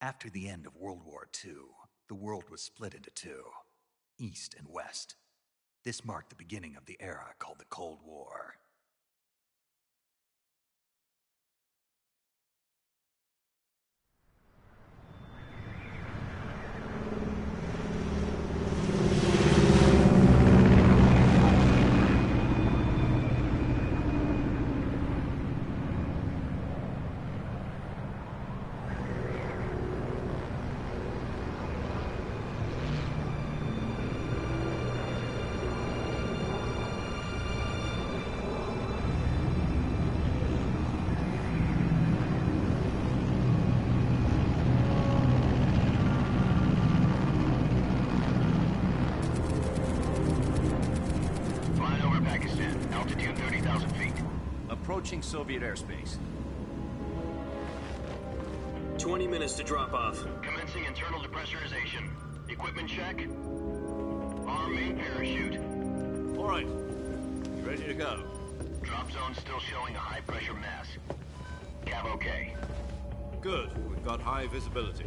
After the end of World War II, the world was split into two, East and West. This marked the beginning of the era called the Cold War. Approaching Soviet airspace. 20 minutes to drop off. Commencing internal depressurization. Equipment check. Arm main parachute. All right. You ready to go? Drop zone still showing a high pressure mass. Cav okay. Good. We've got high visibility.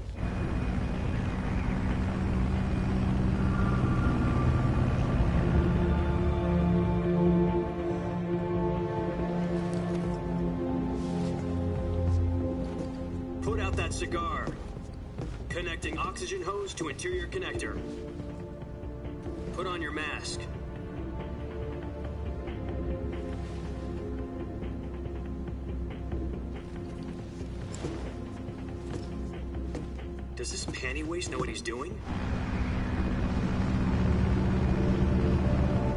Cigar. Connecting oxygen hose to interior connector. Put on your mask. Does this panty waste know what he's doing?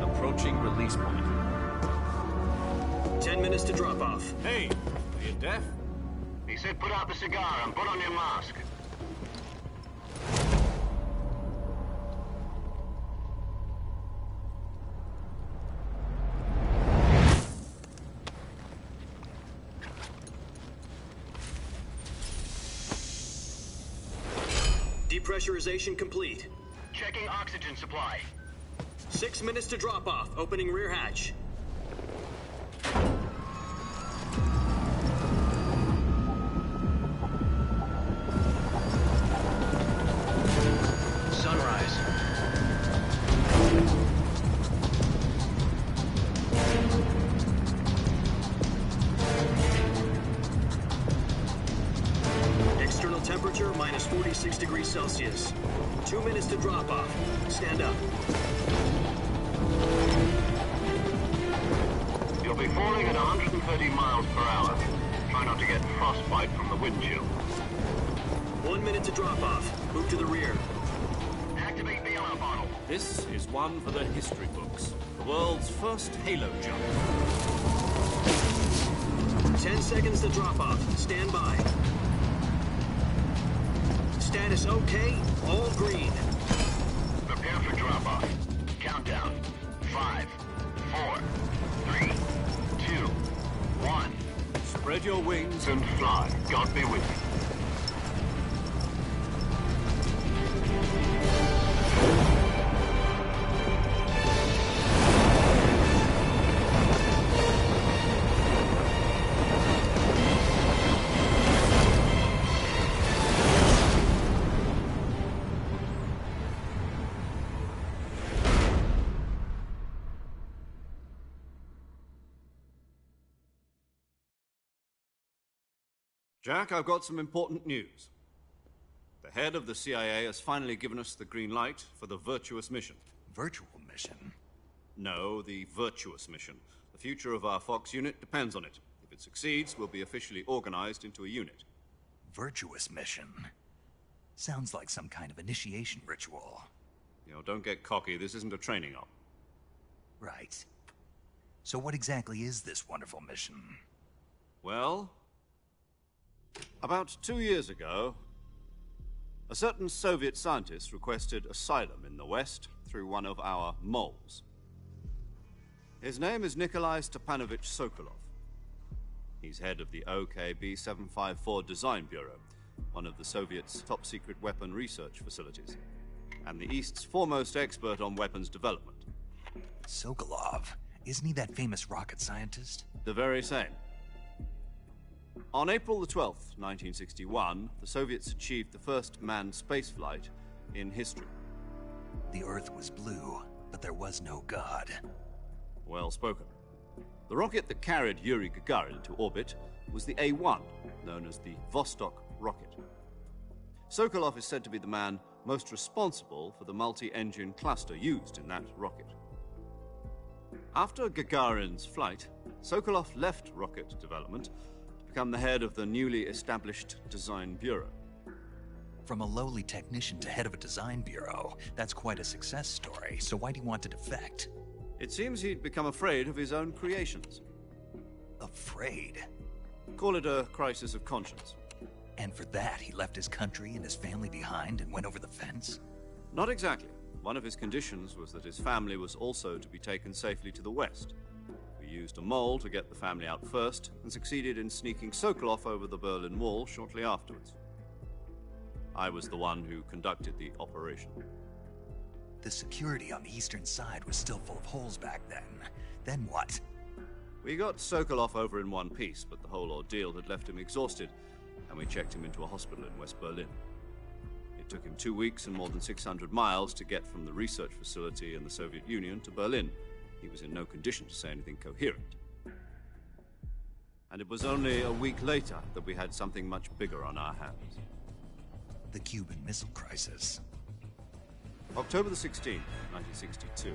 Approaching release point. 10 minutes to drop off. Hey, are you deaf? He said put out the cigar and put on your mask. Depressurization complete. Checking oxygen supply. 6 minutes to drop off. Opening rear hatch. Temperature minus 46 degrees Celsius. 2 minutes to drop off. Stand up. You'll be falling at 130 miles per hour. Try not to get frostbite from the wind chill. 1 minute to drop off. Move to the rear. Activate bailout bottle. This is one for the history books. The world's first halo jump. 10 seconds to drop off. Stand by. Status okay, all green. Prepare for drop-off. Countdown. 5, 4, 3, 2, 1. Spread your wings and fly. God be with you. Jack, I've got some important news. The head of the CIA has finally given us the green light for the Virtuous mission. Virtual mission? No, the Virtuous mission. The future of our Fox unit depends on it. If it succeeds, we'll be officially organized into a unit. Virtuous mission? Sounds like some kind of initiation ritual. You know, don't get cocky. This isn't a training op. Right. So what exactly is this wonderful mission? Well, about 2 years ago, a certain Soviet scientist requested asylum in the West through one of our moles. His name is Nikolai Stepanovich Sokolov. He's head of the OKB-754 Design Bureau, one of the Soviets' top-secret weapon research facilities, and the East's foremost expert on weapons development. Sokolov? Isn't he that famous rocket scientist? The very same. On April the 12th, 1961, the Soviets achieved the first manned spaceflight in history. The Earth was blue, but there was no God. Well spoken. The rocket that carried Yuri Gagarin into orbit was the A-1, known as the Vostok rocket. Sokolov is said to be the man most responsible for the multi-engine cluster used in that rocket. After Gagarin's flight, Sokolov left rocket development to become the head of the newly established Design Bureau. From a lowly technician to head of a design bureau, that's quite a success story, so why do you want to defect? It seems he'd become afraid of his own creations. Afraid? Call it a crisis of conscience. And for that, he left his country and his family behind and went over the fence? Not exactly. One of his conditions was that his family was also to be taken safely to the west. We used a mole to get the family out first and succeeded in sneaking Sokolov over the Berlin Wall shortly afterwards. I was the one who conducted the operation. The security on the eastern side was still full of holes back then. Then what? We got Sokolov over in one piece, but the whole ordeal had left him exhausted, and we checked him into a hospital in West Berlin. It took him 2 weeks and more than 600 miles to get from the research facility in the Soviet Union to Berlin. He was in no condition to say anything coherent. And it was only a week later that we had something much bigger on our hands. The Cuban Missile Crisis. October the 16th, 1962,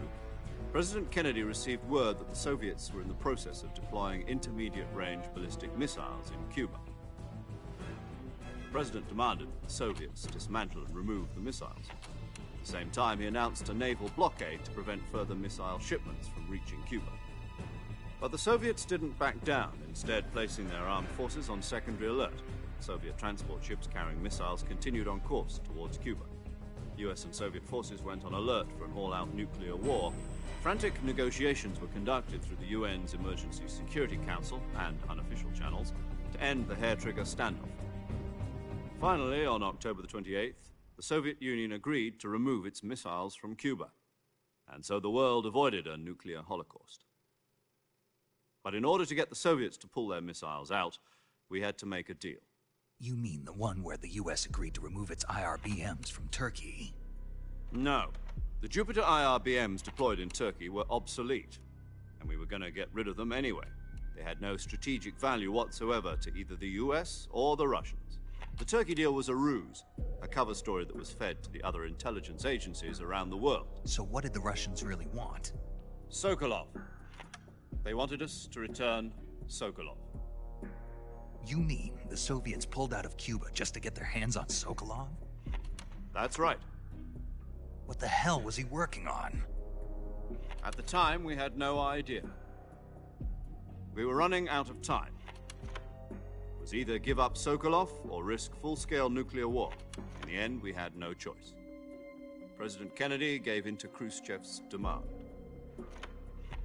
President Kennedy received word that the Soviets were in the process of deploying intermediate-range ballistic missiles in Cuba. The President demanded that the Soviets dismantle and remove the missiles. At the same time, he announced a naval blockade to prevent further missile shipments from reaching Cuba. But the Soviets didn't back down, instead placing their armed forces on secondary alert. Soviet transport ships carrying missiles continued on course towards Cuba. US and Soviet forces went on alert for an all-out nuclear war. Frantic negotiations were conducted through the UN's Emergency Security Council and unofficial channels to end the hair-trigger standoff. Finally, on October the 28th, the Soviet Union agreed to remove its missiles from Cuba, and so the world avoided a nuclear holocaust. But in order to get the Soviets to pull their missiles out, we had to make a deal. You mean the one where the US agreed to remove its IRBMs from Turkey? No. The Jupiter IRBMs deployed in Turkey were obsolete, and we were going to get rid of them anyway. They had no strategic value whatsoever to either the US or the Russians. The Turkey deal was a ruse, a cover story that was fed to the other intelligence agencies around the world. So what did the Russians really want? Sokolov. They wanted us to return Sokolov. You mean the Soviets pulled out of Cuba just to get their hands on Sokolov? That's right. What the hell was he working on? At the time, we had no idea. We were running out of time. It was either give up Sokolov or risk full-scale nuclear war. In the end, we had no choice. President Kennedy gave in to Khrushchev's demand.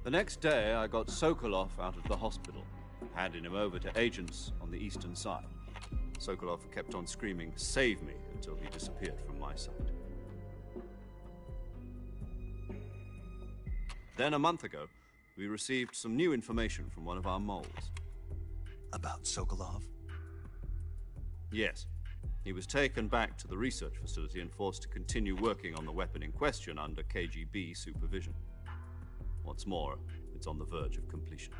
The next day, I got Sokolov out of the hospital, handing him over to agents on the eastern side. Sokolov kept on screaming, "Save me," until he disappeared from my sight. Then, a month ago, we received some new information from one of our moles. About Sokolov? Yes. He was taken back to the research facility and forced to continue working on the weapon in question under KGB supervision. What's more, it's on the verge of completion.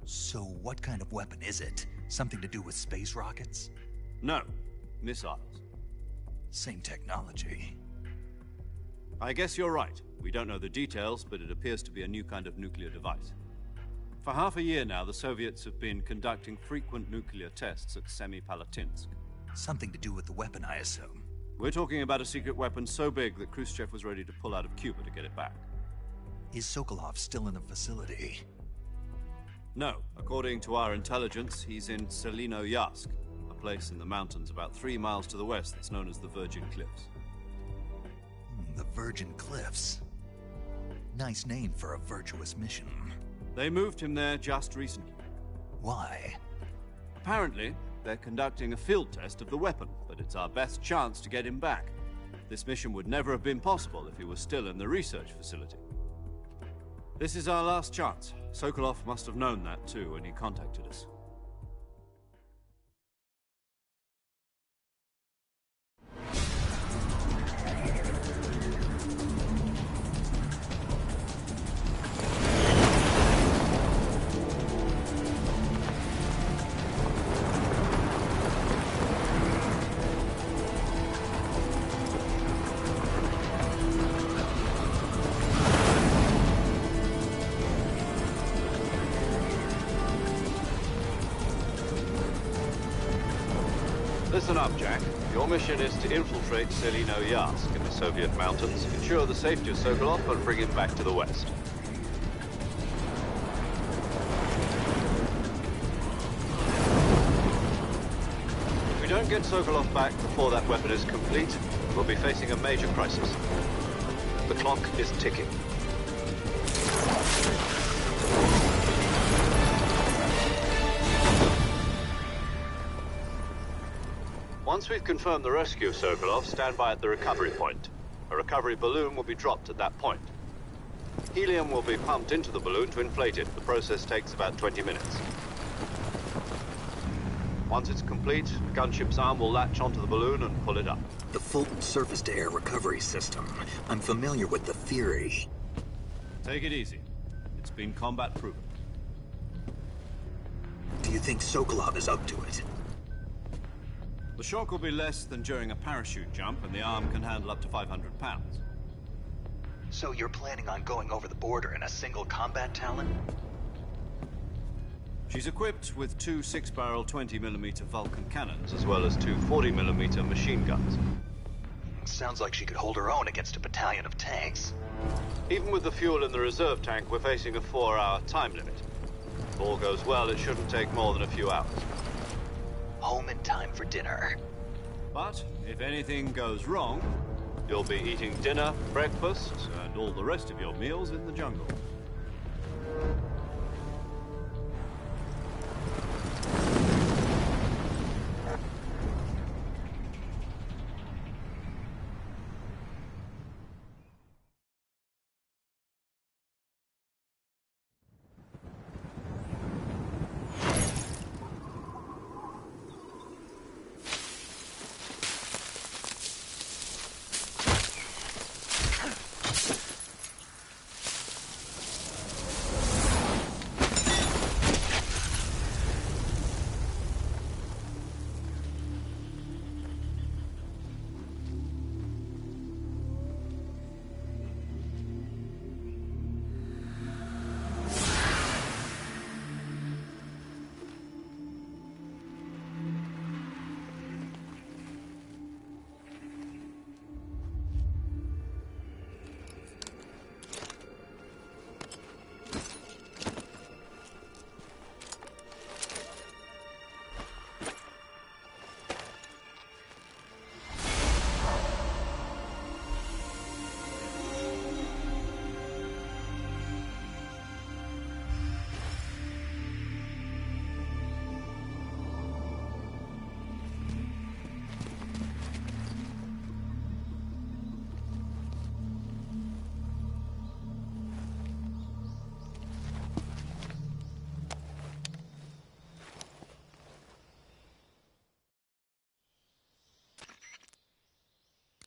So what kind of weapon is it? Something to do with space rockets? No, missiles. Same technology. I guess you're right. We don't know the details, but it appears to be a new kind of nuclear device. For half a year now, the Soviets have been conducting frequent nuclear tests at Semipalatinsk. Something to do with the weapon, I assume. We're talking about a secret weapon so big that Khrushchev was ready to pull out of Cuba to get it back. Is Sokolov still in the facility? No. According to our intelligence, he's in Selinoyarsk, a place in the mountains about 3 miles to the west that's known as the Virgin Cliffs. The Virgin Cliffs. Nice name for a virtuous mission. They moved him there just recently. Why? Apparently, they're conducting a field test of the weapon, but it's our best chance to get him back. This mission would never have been possible if he was still in the research facility. This is our last chance. Sokolov must have known that too when he contacted us. Listen up, Jack. Your mission is to infiltrate Selino Yask in the Soviet mountains, ensure the safety of Sokolov, and bring him back to the West. If we don't get Sokolov back before that weapon is complete, we'll be facing a major crisis. The clock is ticking. Once we've confirmed the rescue of Sokolov, stand by at the recovery point. A recovery balloon will be dropped at that point. Helium will be pumped into the balloon to inflate it. The process takes about 20 minutes. Once it's complete, the gunship's arm will latch onto the balloon and pull it up. The Fulton surface-to-air recovery system. I'm familiar with the theory. Take it easy. It's been combat-proven. Do you think Sokolov is up to it? The shock will be less than during a parachute jump, and the arm can handle up to 500 pounds. So you're planning on going over the border in a single combat Talon? She's equipped with two 6-barrel 20mm Vulcan cannons, as well as two 40mm machine guns. Sounds like she could hold her own against a battalion of tanks. Even with the fuel in the reserve tank, we're facing a 4-hour time limit. If all goes well, it shouldn't take more than a few hours. Home in time for dinner. But if anything goes wrong, you'll be eating dinner, breakfast, and all the rest of your meals in the jungle.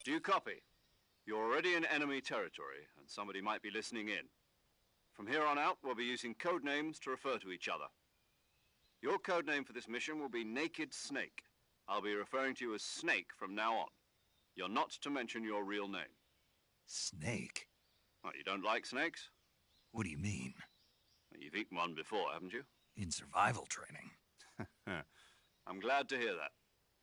Do you copy? You're already in enemy territory, and somebody might be listening in. From here on out, we'll be using code names to refer to each other. Your code name for this mission will be Naked Snake. I'll be referring to you as Snake from now on. You're not to mention your real name. Snake? Oh, you don't like snakes? What do you mean? Well, you've eaten one before, haven't you? In survival training. I'm glad to hear that.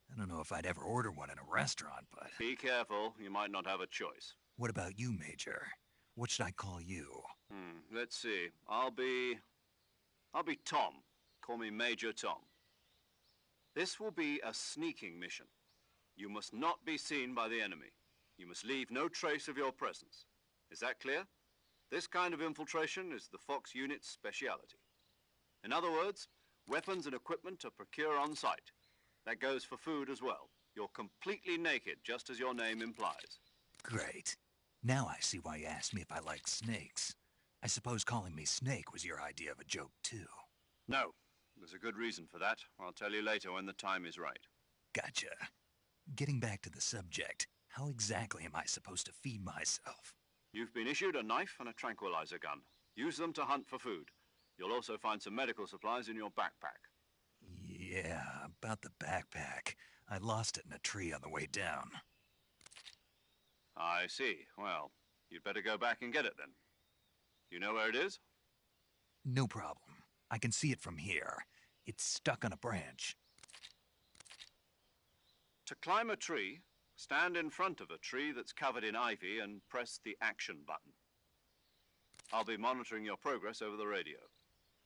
I don't know if I'd ever order one in a restaurant, but... Be careful, you might not have a choice. What about you, Major? What should I call you? Let's see. I'll be Tom. Call me Major Tom. This will be a sneaking mission. You must not be seen by the enemy. You must leave no trace of your presence. Is that clear? This kind of infiltration is the Fox unit's speciality. In other words, weapons and equipment are procured on site. That goes for food as well. You're completely naked, just as your name implies. Great. Now I see why you asked me if I like snakes. I suppose calling me Snake was your idea of a joke, too. No. There's a good reason for that. I'll tell you later when the time is right. Gotcha. Getting back to the subject, how exactly am I supposed to feed myself? You've been issued a knife and a tranquilizer gun. Use them to hunt for food. You'll also find some medical supplies in your backpack. Yeah, about the backpack. I lost it in a tree on the way down. I see. Well, you'd better go back and get it then. You know where it is? No problem. I can see it from here. It's stuck on a branch. To climb a tree, stand in front of a tree that's covered in ivy and press the action button. I'll be monitoring your progress over the radio.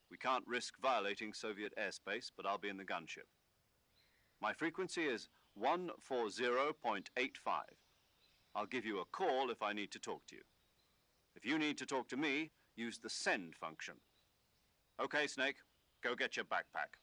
We can't risk violating Soviet airspace, but I'll be in the gunship. My frequency is 140.85. I'll give you a call if I need to talk to you. If you need to talk to me, use the send function. Okay, Snake, go get your backpack.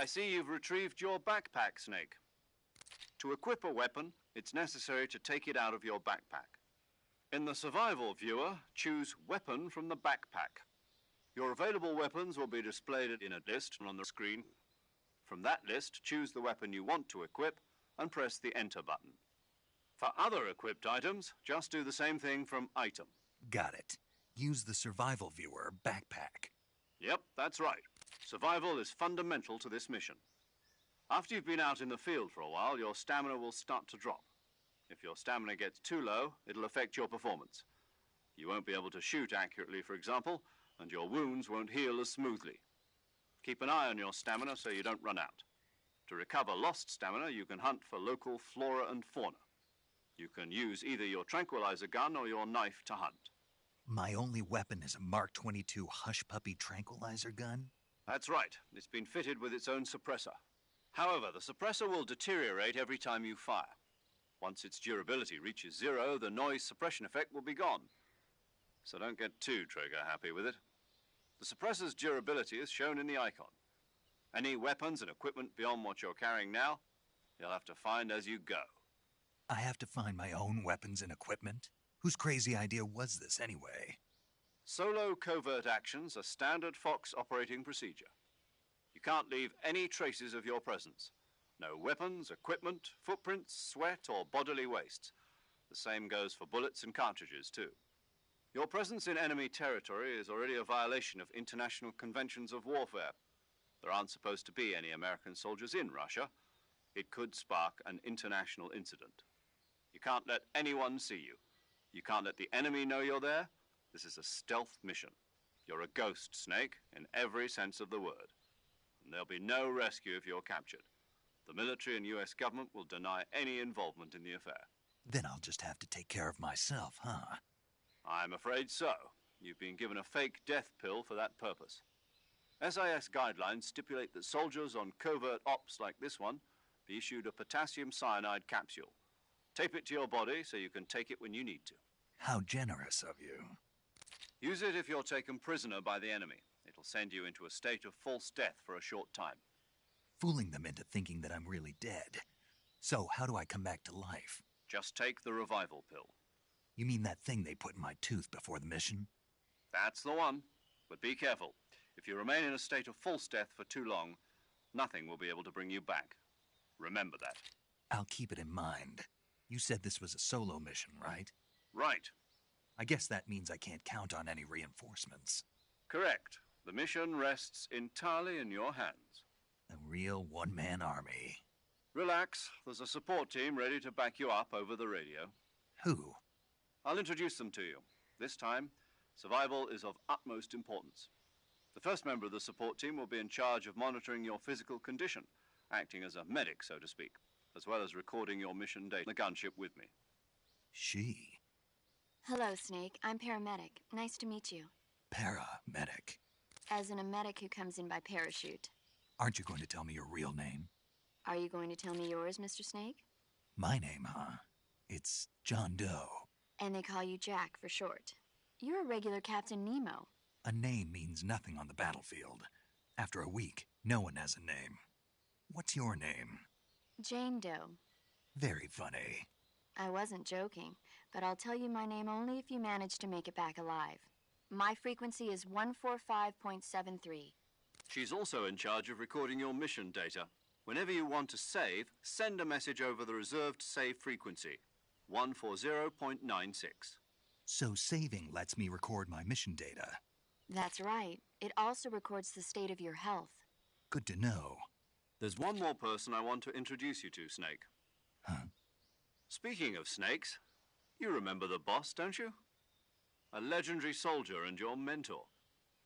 I see you've retrieved your backpack, Snake. To equip a weapon, it's necessary to take it out of your backpack. In the survival viewer, choose Weapon from the backpack. Your available weapons will be displayed in a list on the screen. From that list, choose the weapon you want to equip and press the Enter button. For other equipped items, just do the same thing from Item. Got it. Use the survival viewer backpack. Yep, that's right. Survival is fundamental to this mission. After you've been out in the field for a while, your stamina will start to drop. If your stamina gets too low, it'll affect your performance. You won't be able to shoot accurately, for example, and your wounds won't heal as smoothly. Keep an eye on your stamina so you don't run out. To recover lost stamina, you can hunt for local flora and fauna. You can use either your tranquilizer gun or your knife to hunt. My only weapon is a Mark 22 Hush Puppy tranquilizer gun? That's right. It's been fitted with its own suppressor. However, the suppressor will deteriorate every time you fire. Once its durability reaches 0, the noise suppression effect will be gone. So don't get too trigger-happy with it. The suppressor's durability is shown in the icon. Any weapons and equipment beyond what you're carrying now, you'll have to find as you go. I have to find my own weapons and equipment? Whose crazy idea was this, anyway? Solo covert actions are standard Fox operating procedure. You can't leave any traces of your presence. No weapons, equipment, footprints, sweat, or bodily waste. The same goes for bullets and cartridges, too. Your presence in enemy territory is already a violation of international conventions of warfare. There aren't supposed to be any American soldiers in Russia. It could spark an international incident. You can't let anyone see you. You can't let the enemy know you're there. This is a stealth mission. You're a ghost, Snake, in every sense of the word. And there'll be no rescue if you're captured. The military and US government will deny any involvement in the affair. Then I'll just have to take care of myself, huh? I'm afraid so. You've been given a fake death pill for that purpose. SIS guidelines stipulate that soldiers on covert ops like this one be issued a potassium cyanide capsule. Tape it to your body so you can take it when you need to. How generous of you. Use it if you're taken prisoner by the enemy. It'll send you into a state of false death for a short time. Fooling them into thinking that I'm really dead. So, how do I come back to life? Just take the revival pill. You mean that thing they put in my tooth before the mission? That's the one. But be careful. If you remain in a state of false death for too long, nothing will be able to bring you back. Remember that. I'll keep it in mind. You said this was a solo mission, right? Right. I guess that means I can't count on any reinforcements. Correct. The mission rests entirely in your hands. A real one-man army. Relax. There's a support team ready to back you up over the radio. Who? I'll introduce them to you. This time, survival is of utmost importance. The first member of the support team will be in charge of monitoring your physical condition, acting as a medic, so to speak, as well as recording your mission data in the gunship with me. She? Hello, Snake. I'm paramedic. Nice to meet you. Paramedic. As in a medic who comes in by parachute. Aren't you going to tell me your real name? Are you going to tell me yours, Mr. Snake? My name, huh? It's John Doe. And they call you Jack for short. You're a regular Captain Nemo. A name means nothing on the battlefield. After a week, no one has a name. What's your name? Jane Doe. Very funny. I wasn't joking, but I'll tell you my name only if you manage to make it back alive. My frequency is 145.73. She's also in charge of recording your mission data. Whenever you want to save, send a message over the reserved save frequency, 140.96. So saving lets me record my mission data. That's right. It also records the state of your health. Good to know. There's one more person I want to introduce you to, Snake. Huh? Speaking of snakes, you remember the boss, don't you? A legendary soldier and your mentor.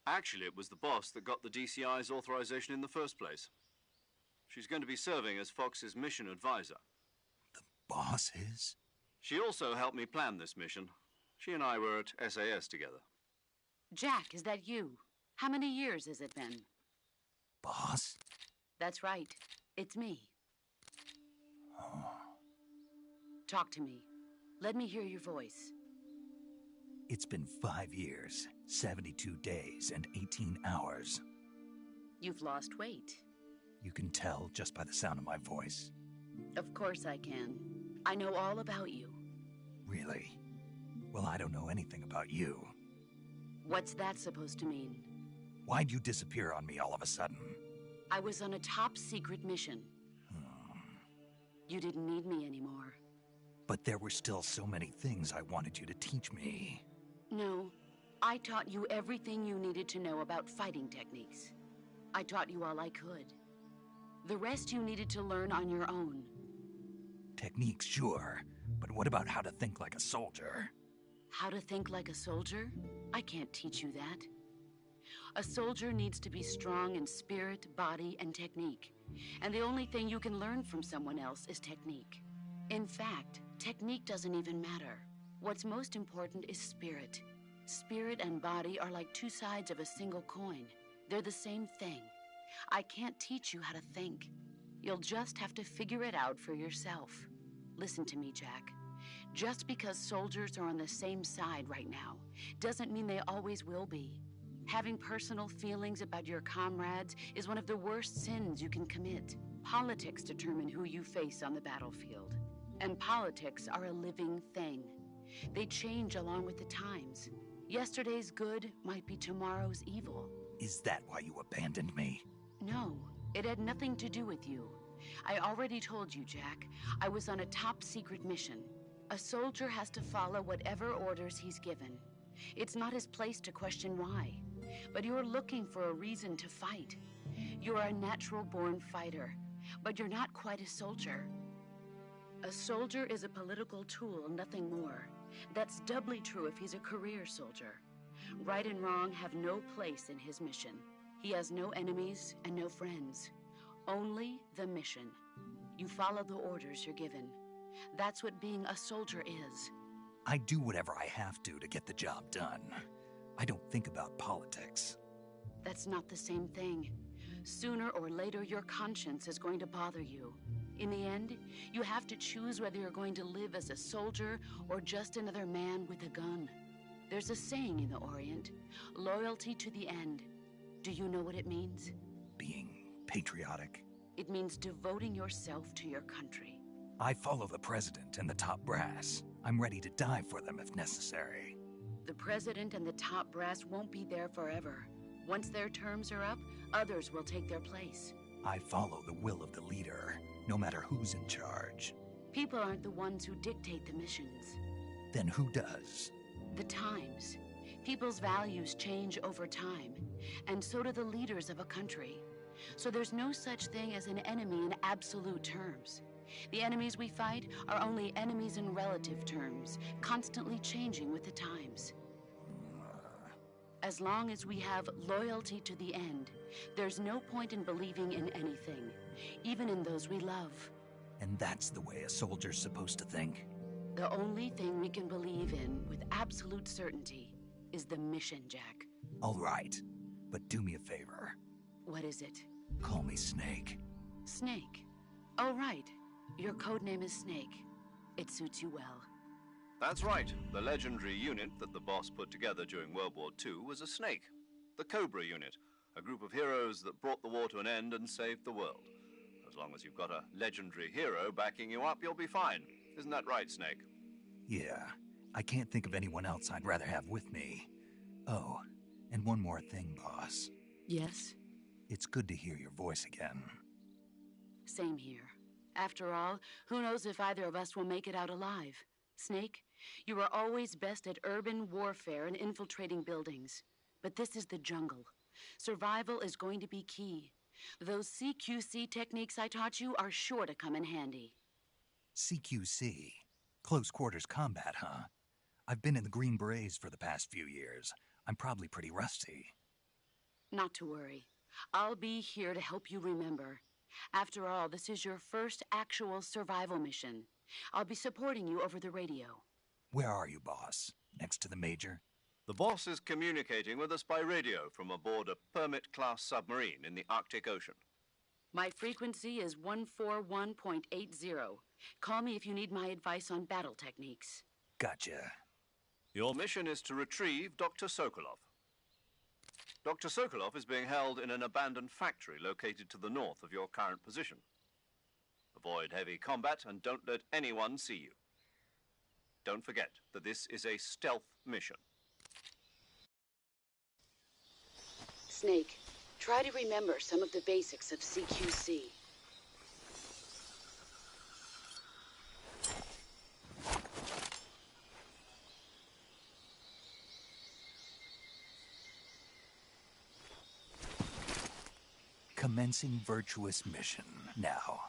Actually, it was the boss that got the DCI's authorization in the first place. She's going to be serving as Fox's mission advisor. The boss is? She also helped me plan this mission. She and I were at SAS together. Jack, is that you? How many years has it been? Boss? That's right. It's me. Talk to me. Let me hear your voice. It's been 5 years, 72 days, and 18 hours. You've lost weight. You can tell just by the sound of my voice. Of course I can. I know all about you. Really? Well, I don't know anything about you. What's that supposed to mean? Why'd you disappear on me all of a sudden? I was on a top-secret mission. You didn't need me anymore. But there were still so many things I wanted you to teach me. No, I taught you everything you needed to know about fighting techniques. I taught you all I could. The rest you needed to learn on your own. Techniques, sure. But what about how to think like a soldier? How to think like a soldier? I can't teach you that. A soldier needs to be strong in spirit, body, and technique. And the only thing you can learn from someone else is technique. In fact, technique doesn't even matter. What's most important is spirit. Spirit and body are like two sides of a single coin. They're the same thing. I can't teach you how to think. You'll just have to figure it out for yourself. Listen to me, Jack. Just because soldiers are on the same side right now doesn't mean they always will be. Having personal feelings about your comrades is one of the worst sins you can commit. Politics determine who you face on the battlefield. And politics are a living thing. They change along with the times. Yesterday's good might be tomorrow's evil. Is that why you abandoned me? No, it had nothing to do with you. I already told you, Jack. I was on a top-secret mission. A soldier has to follow whatever orders he's given. It's not his place to question why. But you're looking for a reason to fight. You're a natural-born fighter, but you're not quite a soldier. A soldier is a political tool, nothing more. That's doubly true if he's a career soldier. Right and wrong have no place in his mission. He has no enemies and no friends. Only the mission. You follow the orders you're given. That's what being a soldier is. I do whatever I have to get the job done. I don't think about politics. That's not the same thing. Sooner or later, your conscience is going to bother you. In the end, you have to choose whether you're going to live as a soldier or just another man with a gun. There's a saying in the Orient, loyalty to the end. Do you know what it means? Being patriotic. It means devoting yourself to your country. I follow the president and the top brass. I'm ready to die for them if necessary. The president and the top brass won't be there forever. Once their terms are up, others will take their place. I follow the will of the leader, no matter who's in charge. People aren't the ones who dictate the missions. Then who does? The times. People's values change over time, and so do the leaders of a country. So there's no such thing as an enemy in absolute terms. The enemies we fight are only enemies in relative terms, constantly changing with the times. As long as we have loyalty to the end, there's no point in believing in anything, even in those we love. And that's the way a soldier's supposed to think? The only thing we can believe in with absolute certainty is the mission, Jack. All right, but do me a favor. What is it? Call me Snake. Snake? Oh, right. Your codename is Snake. It suits you well. That's right. The legendary unit that the boss put together during World War II was a snake. the Cobra Unit, a group of heroes that brought the war to an end and saved the world. As long as you've got a legendary hero backing you up, you'll be fine. Isn't that right, Snake? Yeah, I can't think of anyone else I'd rather have with me. Oh, and one more thing, boss. Yes? It's good to hear your voice again. Same here. After all, who knows if either of us will make it out alive? Snake, you are always best at urban warfare and infiltrating buildings. But this is the jungle. Survival is going to be key. Those CQC techniques I taught you are sure to come in handy. CQC? Close quarters combat, huh? I've been in the Green Berets for the past few years. I'm probably pretty rusty. Not to worry. I'll be here to help you remember. After all, this is your first actual survival mission. I'll be supporting you over the radio. Where are you, boss? Next to the Major? The boss is communicating with us by radio from aboard a Permit-class submarine in the Arctic Ocean. My frequency is 141.80. Call me if you need my advice on battle techniques. Gotcha. Your mission is to retrieve Dr. Sokolov. Dr. Sokolov is being held in an abandoned factory located to the north of your current position. Avoid heavy combat and don't let anyone see you. Don't forget that this is a stealth mission. Snake, try to remember some of the basics of CQC. Commencing virtuous mission now.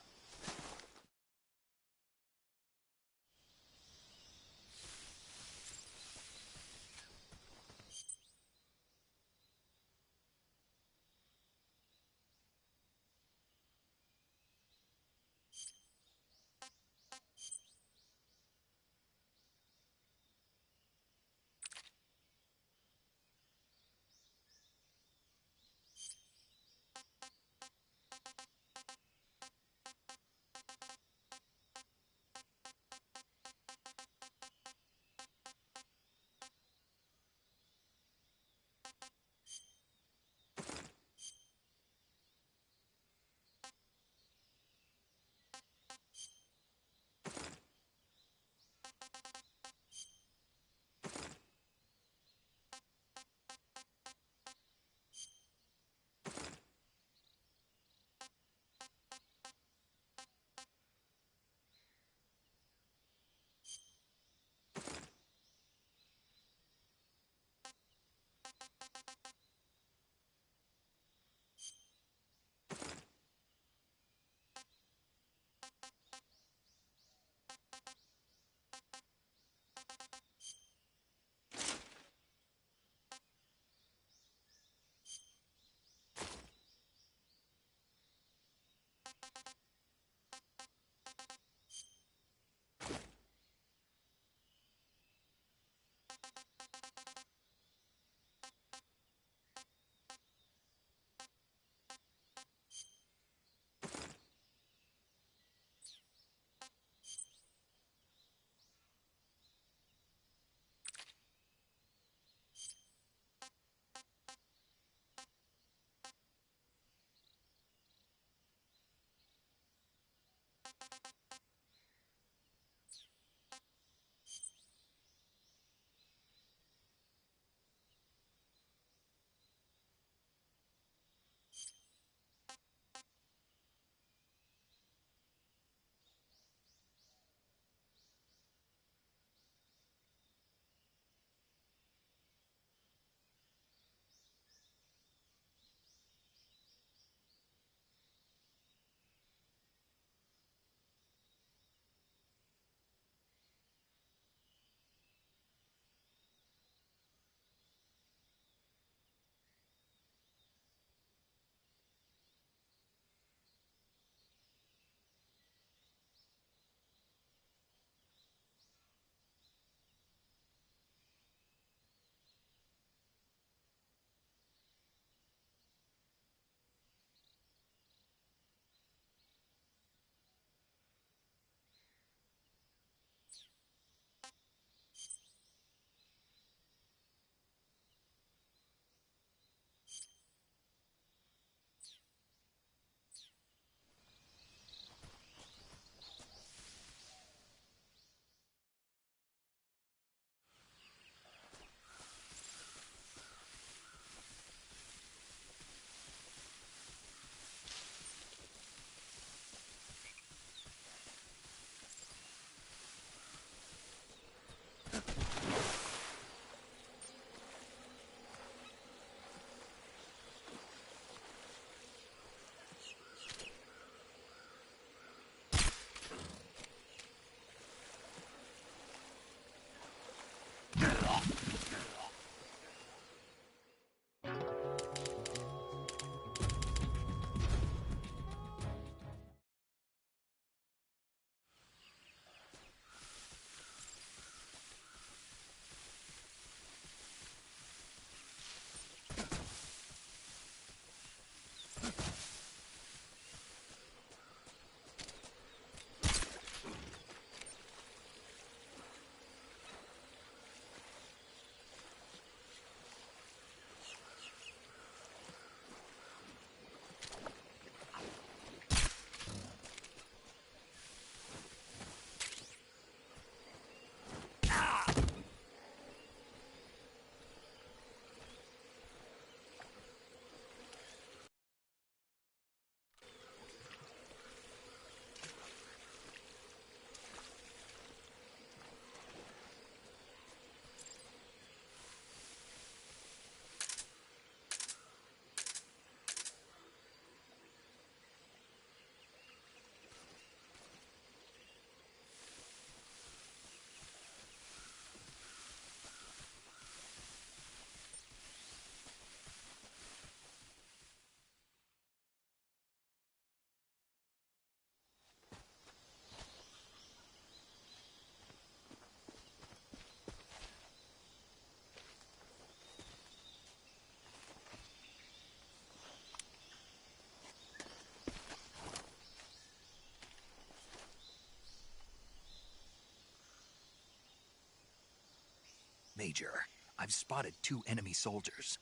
Major, I've spotted 2 enemy soldiers.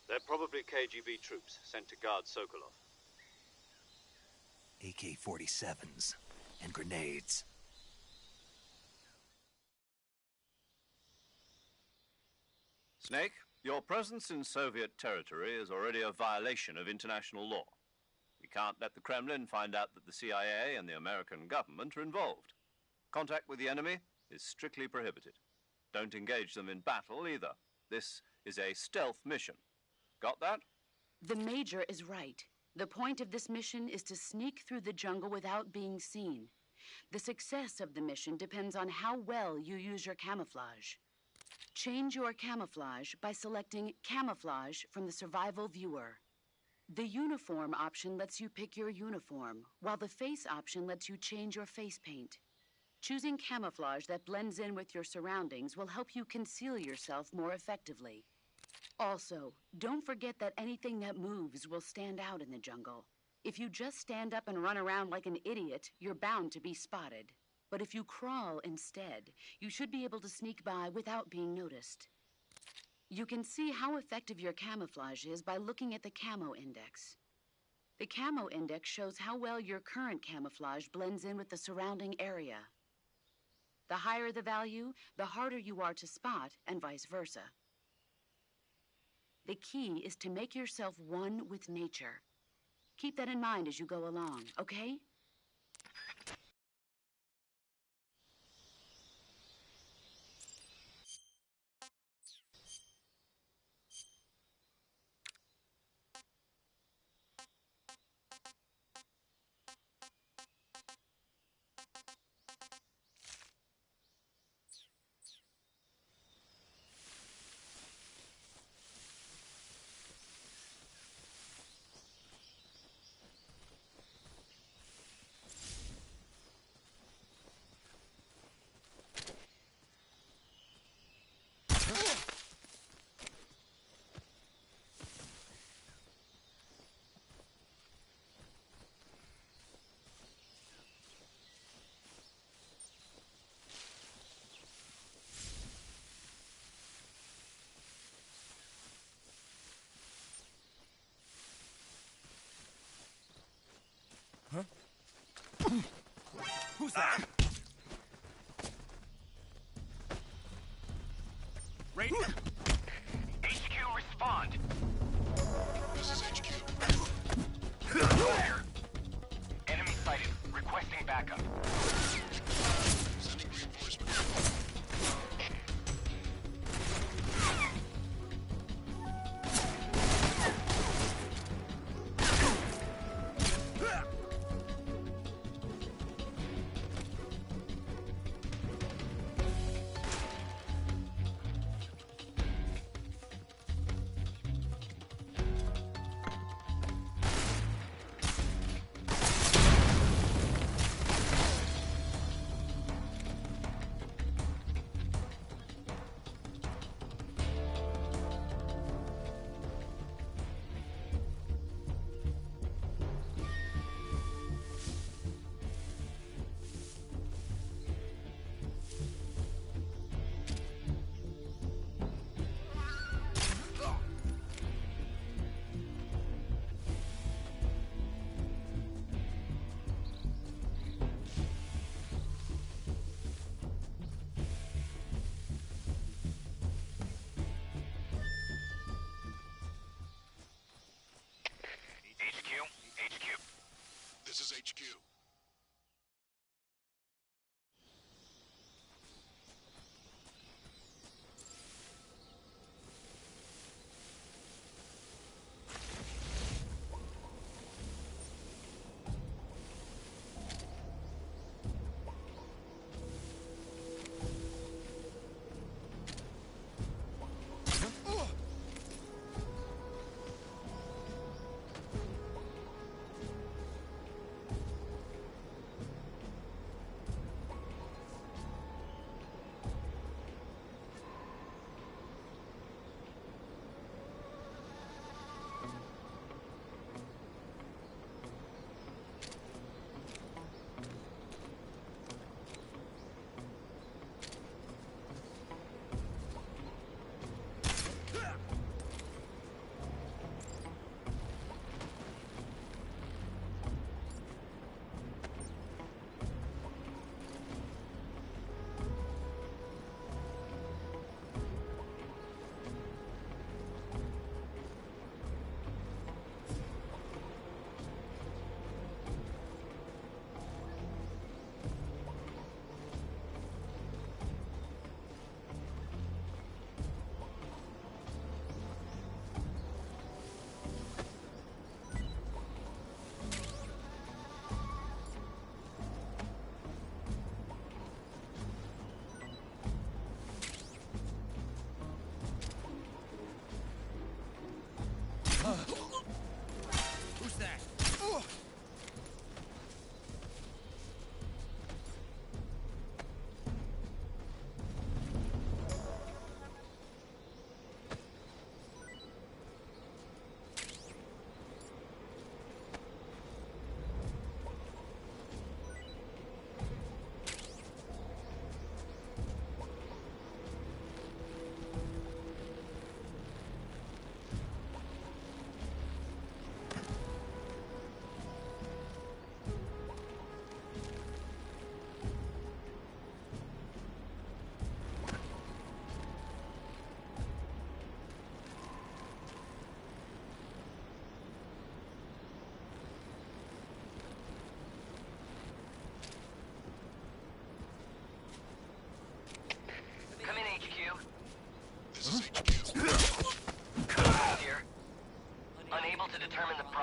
They're probably KGB troops sent to guard Sokolov. AK-47s and grenades. Snake, your presence in Soviet territory is already a violation of international law. We can't let the Kremlin find out that the CIA and the American government are involved. Contact with the enemy is strictly prohibited. Don't engage them in battle either. This is a stealth mission. Got that? The Major is right. The point of this mission is to sneak through the jungle without being seen. The success of the mission depends on how well you use your camouflage. Change your camouflage by selecting Camouflage from the Survival Viewer. The Uniform option lets you pick your uniform, while the Face option lets you change your face paint. Choosing camouflage that blends in with your surroundings will help you conceal yourself more effectively. Also, don't forget that anything that moves will stand out in the jungle. If you just stand up and run around like an idiot, you're bound to be spotted. But if you crawl instead, you should be able to sneak by without being noticed. You can see how effective your camouflage is by looking at the Camo Index. The Camo Index shows how well your current camouflage blends in with the surrounding area. The higher the value, the harder you are to spot, and vice versa. The key is to make yourself one with nature. Keep that in mind as you go along, okay? Who's that? Radio. HQ, respond. This is HQ. Enemy sighted. Requesting backup. Sending reinforcements. This is HQ.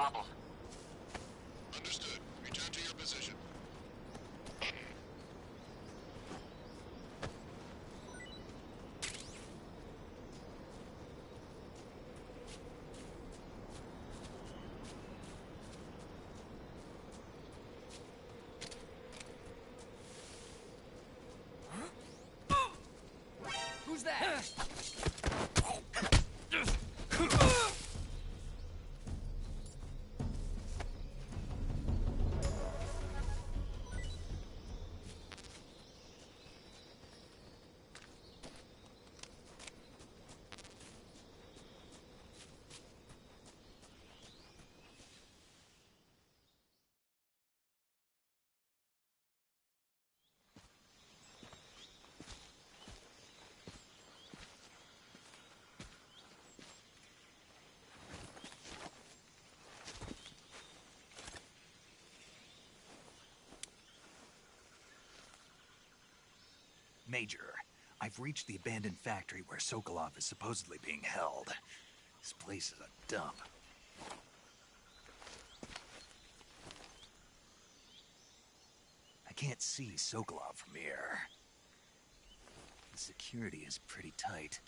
problem. Understood. Return to your position. Who's that? Major, I've reached the abandoned factory where Sokolov is supposedly being held. This place is a dump. I can't see Sokolov from here. The security is pretty tight.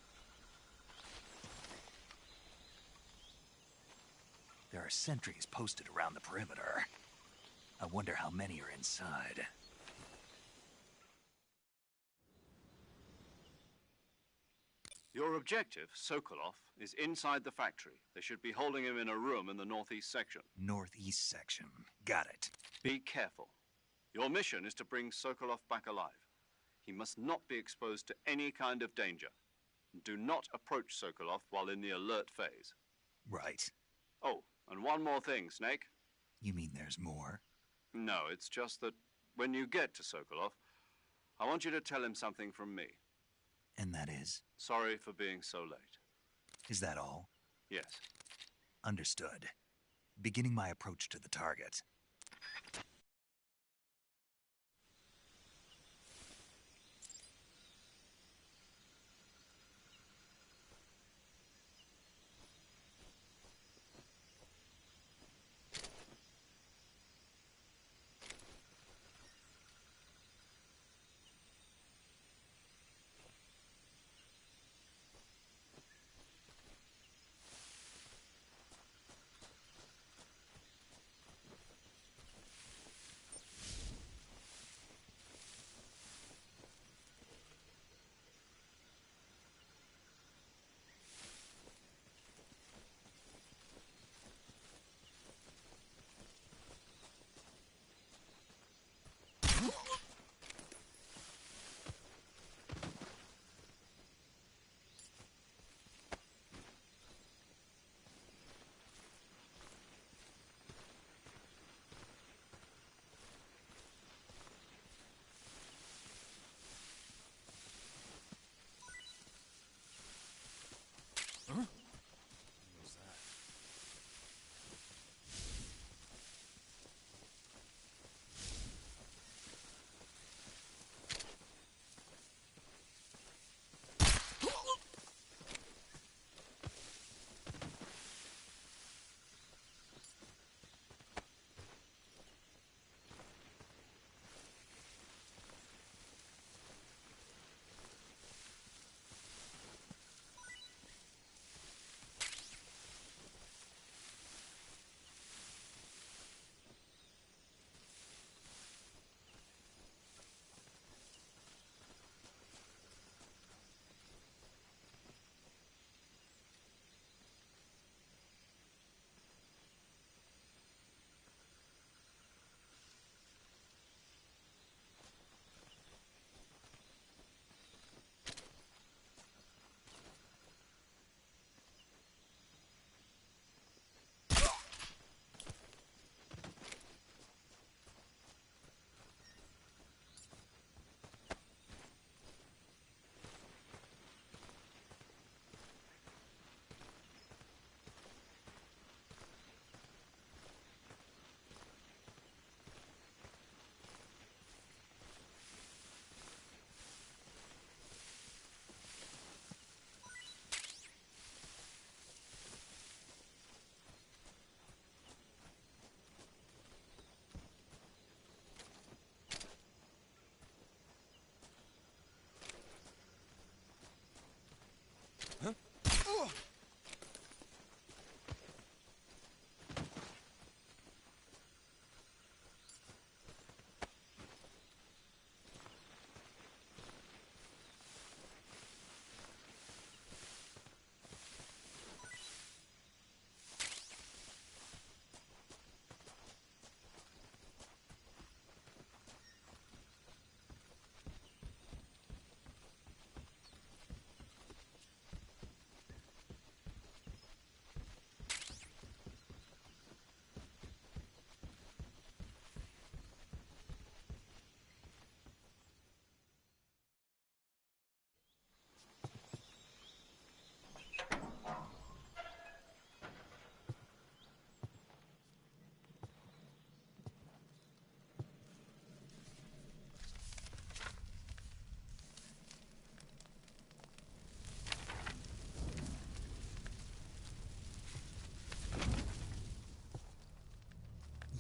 There are sentries posted around the perimeter. I wonder how many are inside. Your objective, Sokolov, is inside the factory. They should be holding him in a room in the northeast section. Northeast section. Got it. Be careful. Your mission is to bring Sokolov back alive. He must not be exposed to any kind of danger. Do not approach Sokolov while in the alert phase. Right. Oh, and one more thing, Snake. You mean there's more? No, it's just that when you get to Sokolov, I want you to tell him something from me. And that is? Sorry for being so late. Is that all? Yes. Understood. Beginning my approach to the target.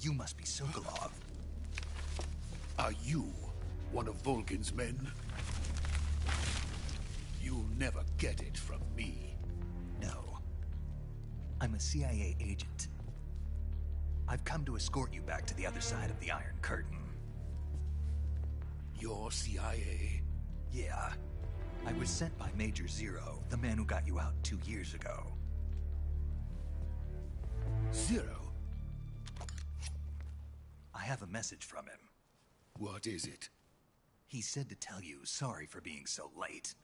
You must be Sokolov. Are you one of Volgin's men? You'll never get it from me. No. I'm a CIA agent. I've come to escort you back to the other side of the Iron Curtain. You're CIA? Yeah. I was sent by Major Zero, the man who got you out 2 years ago. Zero? I have a message from him. What is it? He said to tell you sorry for being so late.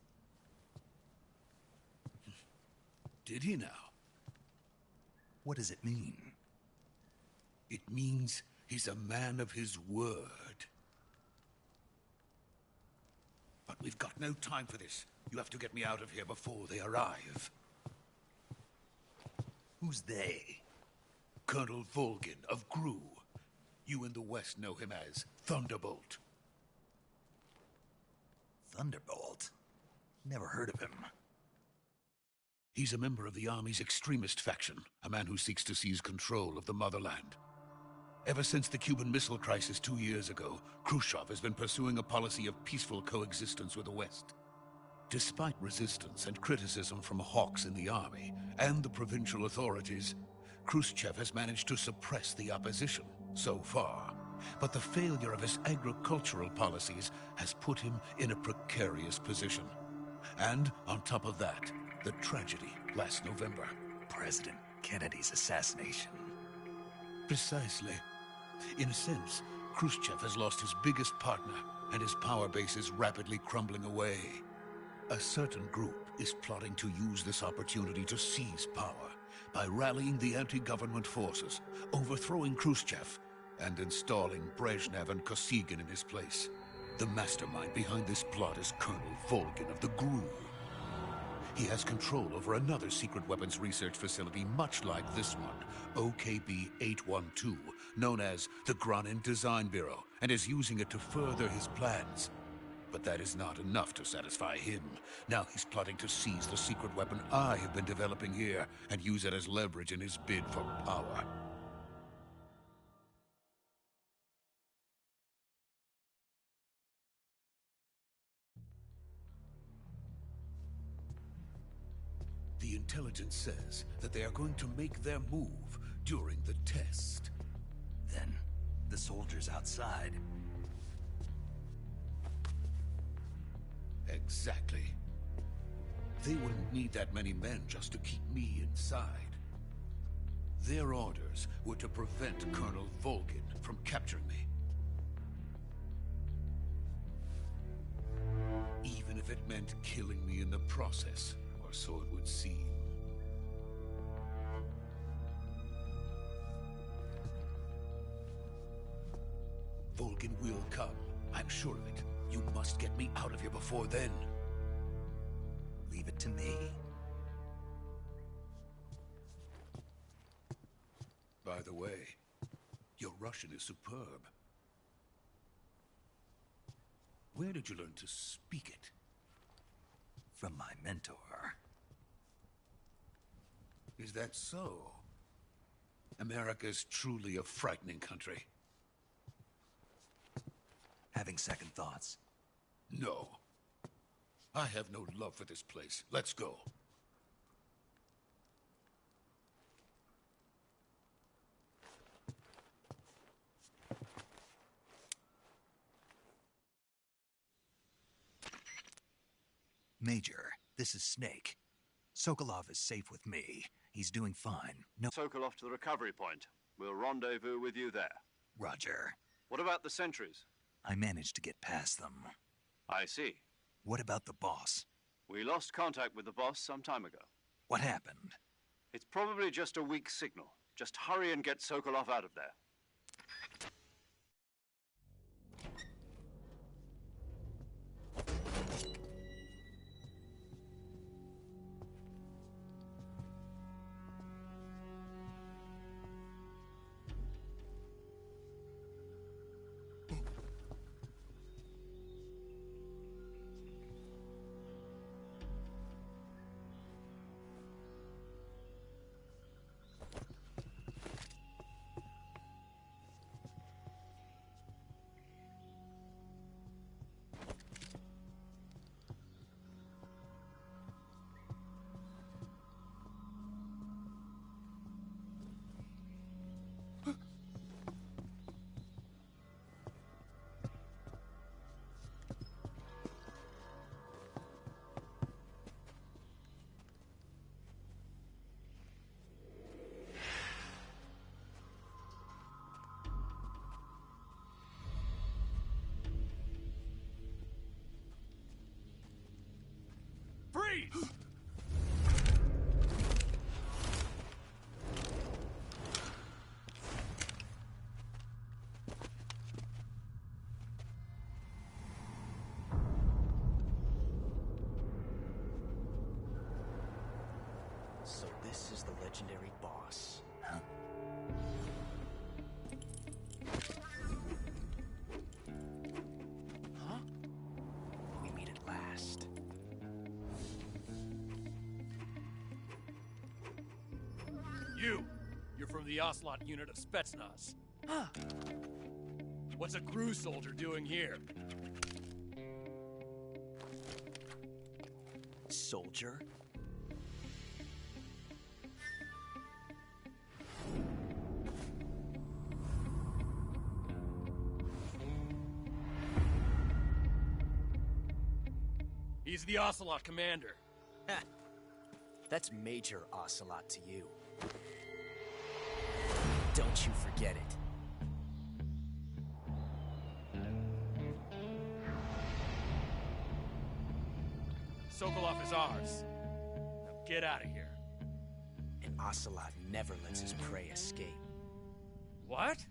Did he now? What does it mean? It means he's a man of his word. But we've got no time for this. You have to get me out of here before they arrive. Who's they? Colonel Volgin of GRU. You in the West know him as Thunderbolt. Thunderbolt? Never heard of him. He's a member of the Army's extremist faction, a man who seeks to seize control of the motherland. Ever since the Cuban Missile Crisis 2 years ago, Khrushchev has been pursuing a policy of peaceful coexistence with the West. Despite resistance and criticism from hawks in the army and the provincial authorities, Khrushchev has managed to suppress the opposition so far. But the failure of his agricultural policies has put him in a precarious position. And on top of that, the tragedy last November. President Kennedy's assassination. Precisely. In a sense, Khrushchev has lost his biggest partner, and his power base is rapidly crumbling away. A certain group is plotting to use this opportunity to seize power by rallying the anti-government forces, overthrowing Khrushchev, and installing Brezhnev and Kosygin in his place. The mastermind behind this plot is Colonel Volgin of the GRU. He has control over another secret weapons research facility much like this one, OKB-812, known as the Granin Design Bureau, and is using it to further his plans. But that is not enough to satisfy him. Now he's plotting to seize the secret weapon I have been developing here and use it as leverage in his bid for power. The intelligence says that they are going to make their move during the test. Then, the soldiers outside. Exactly. They wouldn't need that many men just to keep me inside. Their orders were to prevent Colonel Volgin from capturing me. Even if it meant killing me in the process, or so it would seem. Volgin will come. I'm sure of it. You must get me out of here before then. Leave it to me. By the way, your Russian is superb. Where did you learn to speak it? From my mentor. Is that so? America's truly a frightening country. Having second thoughts? No. I have no love for this place. Let's go. Major, this is Snake. Sokolov is safe with me. He's doing fine. No. Sokolov to the recovery point. We'll rendezvous with you there. Roger. What about the sentries? I managed to get past them. I see. What about the boss? We lost contact with the boss some time ago. What happened? It's probably just a weak signal. Just hurry and get Sokolov out of there. So this is the legendary boss. Huh? Huh? We meet at last. You're from the Ocelot unit of Spetsnaz. Huh. What's a crew soldier doing here? Soldier? He's the Ocelot commander. That's Major Ocelot to you. Don't you forget it. Sokolov is ours. Now get out of here. And Ocelot never lets his prey escape. What?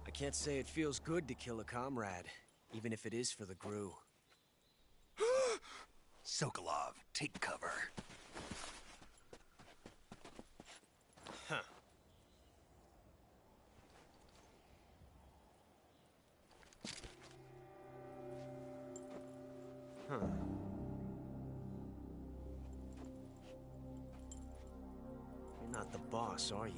I can't say it feels good to kill a comrade, even if it is for the GRU. Sokolov, take cover. Huh. Huh. You're not the boss, are you?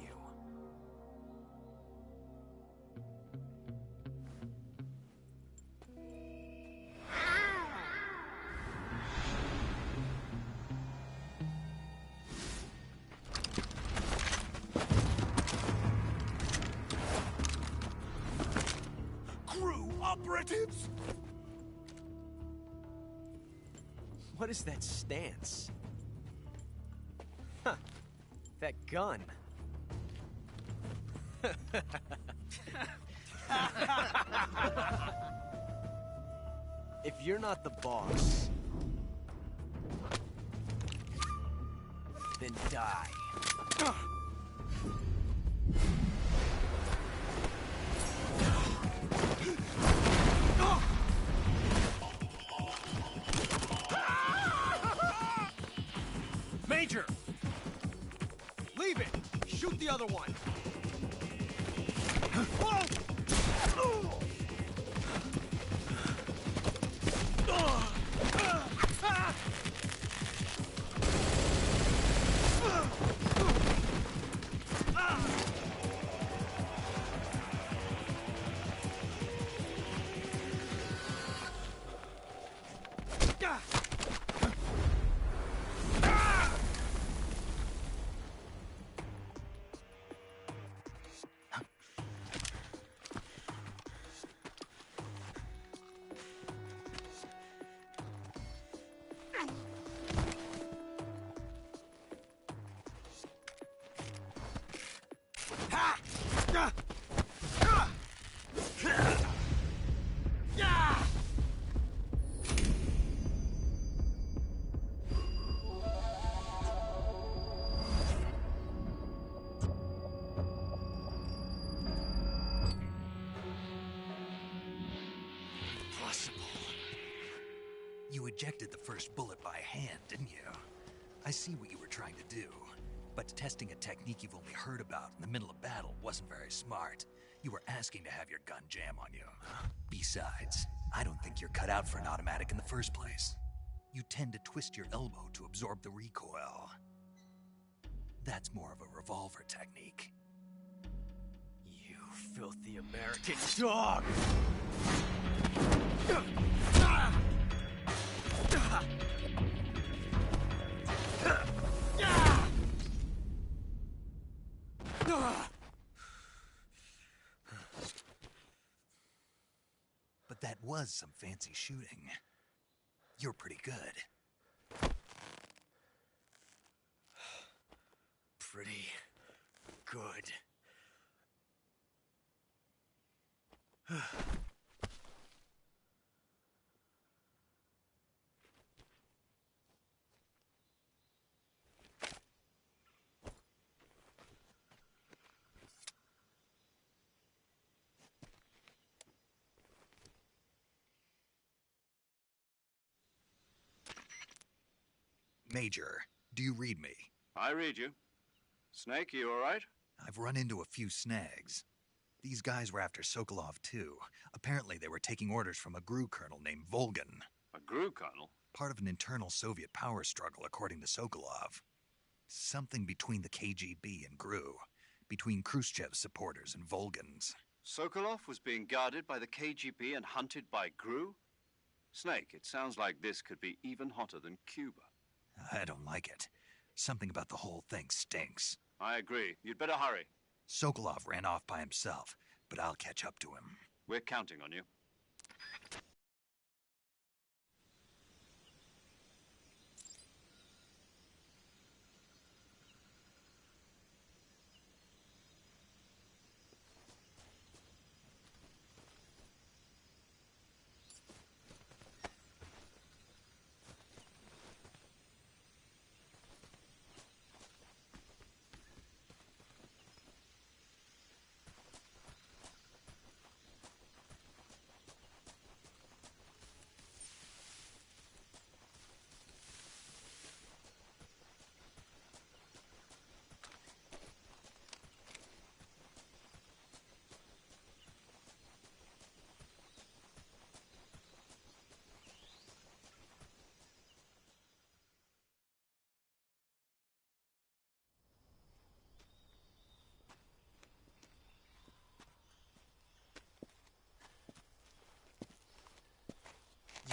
Operatives? What is that stance? Huh. That gun. If you're not the boss, then die. Major! Leave it! Shoot the other one! Impossible. You ejected the first bullet by hand, didn't you? I see what you were trying to do. But testing a technique you've only heard about in the middle of battle wasn't very smart. You were asking to have your gun jam on you. Besides, I don't think you're cut out for an automatic in the first place. You tend to twist your elbow to absorb the recoil. That's more of a revolver technique. You filthy American dog! But that was some fancy shooting. You're pretty good. Pretty good. Major, do you read me? I read you. Snake, you all right? I've run into a few snags. These guys were after Sokolov too. Apparently they were taking orders from a GRU colonel named Volgin. A GRU colonel? Part of an internal Soviet power struggle, according to Sokolov. Something between the KGB and GRU. Between Khrushchev's supporters and Volgin's. Sokolov was being guarded by the KGB and hunted by GRU? Snake, it sounds like this could be even hotter than Cuba. I don't like it. Something about the whole thing stinks. I agree. You'd better hurry. Sokolov ran off by himself, but I'll catch up to him. We're counting on you.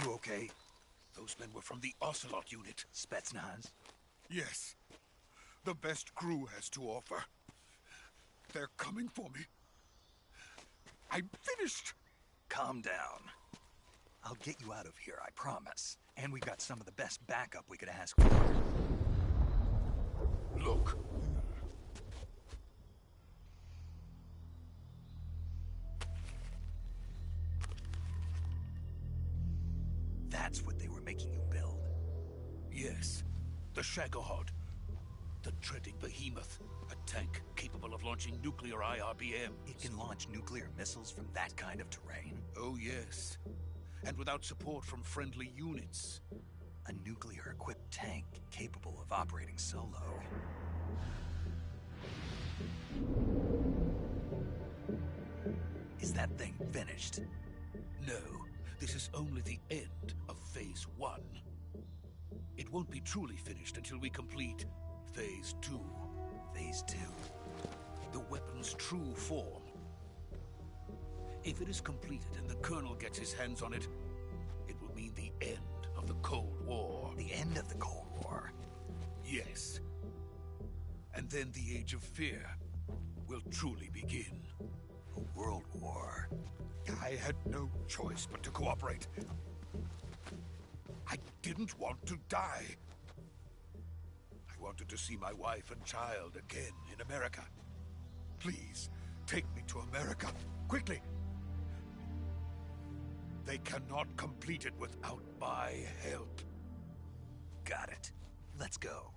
You okay? Those men were from the Ocelot unit. Spetsnaz? Yes. The best GRU has to offer. They're coming for me. I'm finished. Calm down. I'll get you out of here, I promise. And we've got some of the best backup we could ask for. Look. That's what they were making you build? Yes. The Shagohod. The dreaded behemoth. A tank capable of launching nuclear IRBM. It can launch nuclear missiles from that kind of terrain? Oh, yes. And without support from friendly units. A nuclear-equipped tank capable of operating solo. Is that thing finished? No. This is only the end of Phase 1. It won't be truly finished until we complete Phase 2. Phase 2? The weapon's true form. If it is completed and the Colonel gets his hands on it, it will mean the end of the Cold War. The end of the Cold War? Yes. And then the Age of Fear will truly begin. A world war? I had no choice but to cooperate. I didn't want to die. I wanted to see my wife and child again in America. Please, take me to America, quickly. They cannot complete it without my help. Got it. Let's go.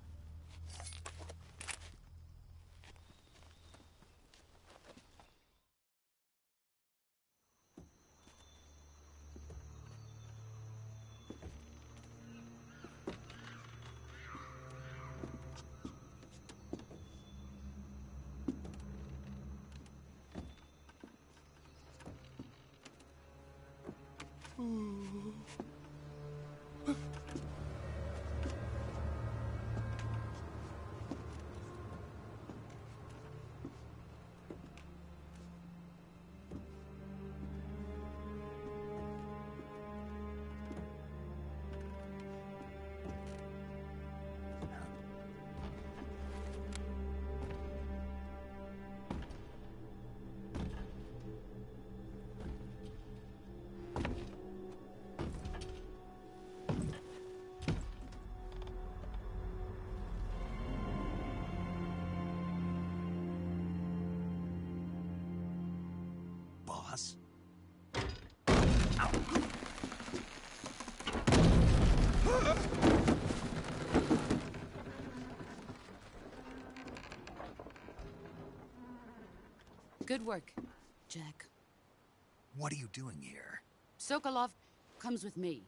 Boss? Good work, Jack. What are you doing here? Sokolov comes with me.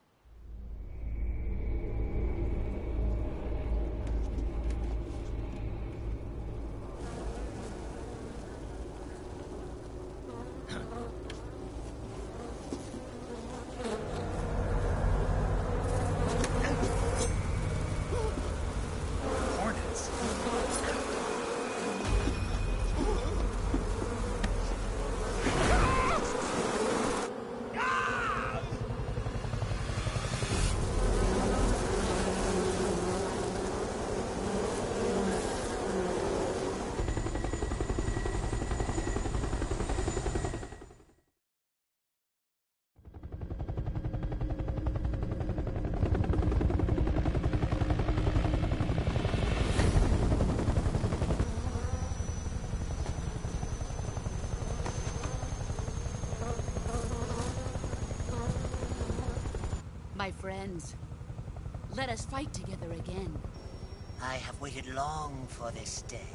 Hornets? My friends, let us fight together again. I have waited long for this day.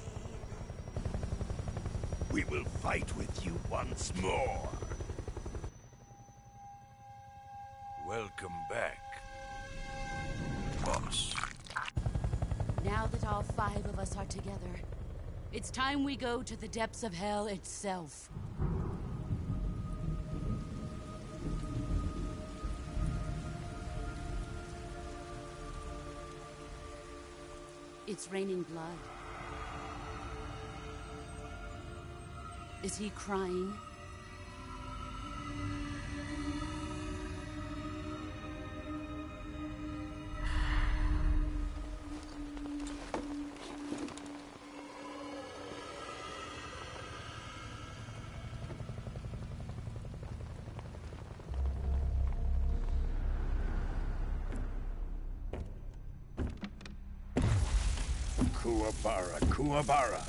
We will fight with you once more. Welcome back, boss. Now that all 5 of us are together, it's time we go to the depths of hell itself. It's raining blood. Is he crying? Kuwabara, Kuwabara.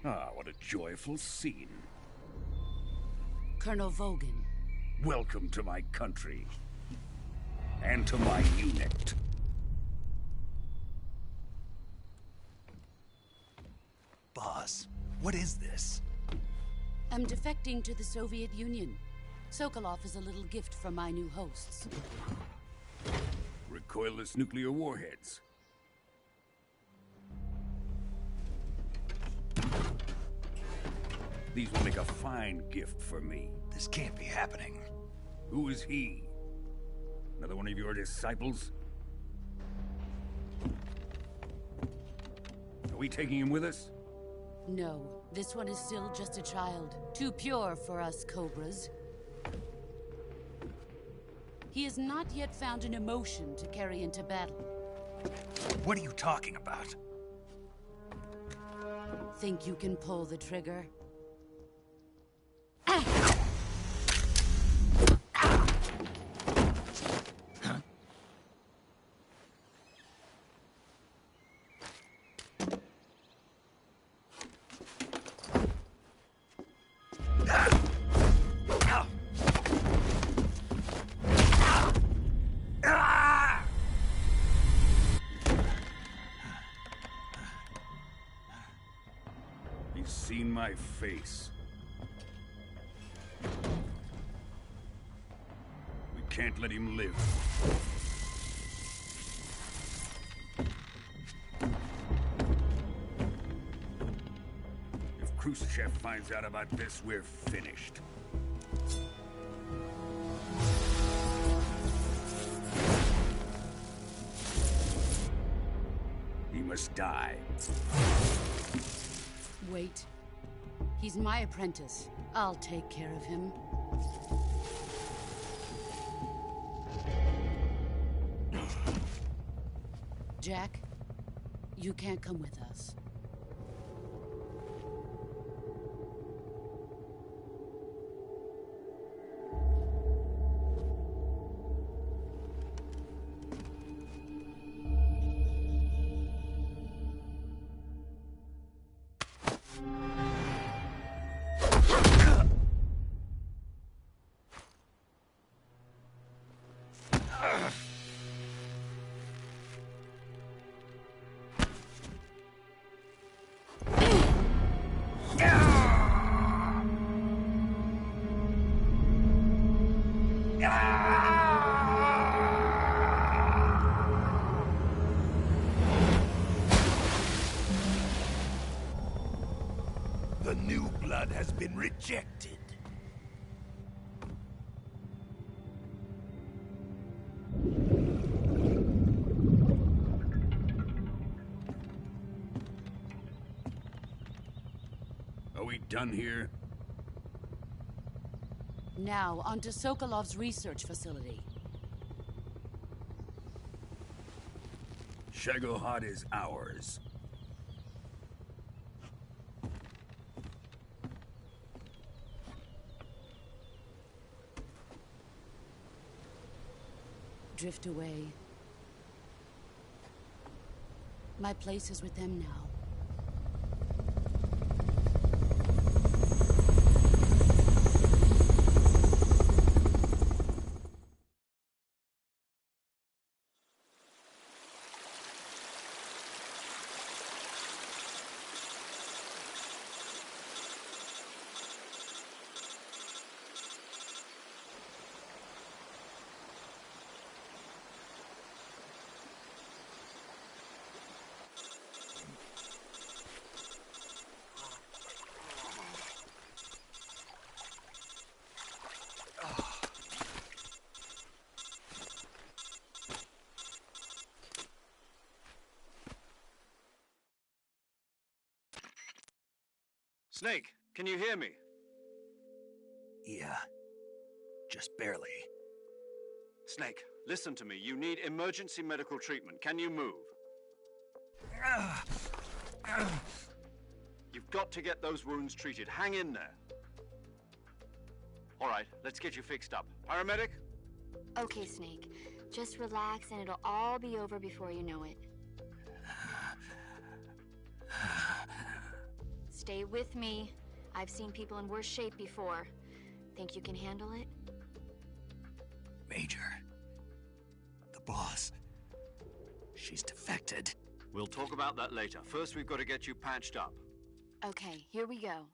Ah, what a joyful scene. Colonel Vogan. Welcome to my country. And to my unit. Boss, what is this? I'm defecting to the Soviet Union. Sokolov is a little gift from my new hosts. Recoilless nuclear warheads. These will make a fine gift for me. This can't be happening. Who is he? Another one of your disciples? Are we taking him with us? No, this one is still just a child. Too pure for us Cobras. He has not yet found an emotion to carry into battle. What are you talking about? Think you can pull the trigger? He's seen my face. We can't let him live. Khrushchev finds out about this, we're finished. He must die. Wait. He's my apprentice. I'll take care of him. Jack, you can't come with us. The new blood has been rejected. Are we done here? Now, on to Sokolov's research facility. Shagohod is ours. Drift away. My place is with them now. Snake, can you hear me? Yeah. Just barely. Snake, listen to me. You need emergency medical treatment. Can you move? You've got to get those wounds treated. Hang in there. All right, let's get you fixed up. Paramedic? Okay, Snake. Just relax and it'll all be over before you know it. Stay with me. I've seen people in worse shape before. Think you can handle it? Major. The boss. She's defected. We'll talk about that later. First, we've got to get you patched up. Okay, here we go.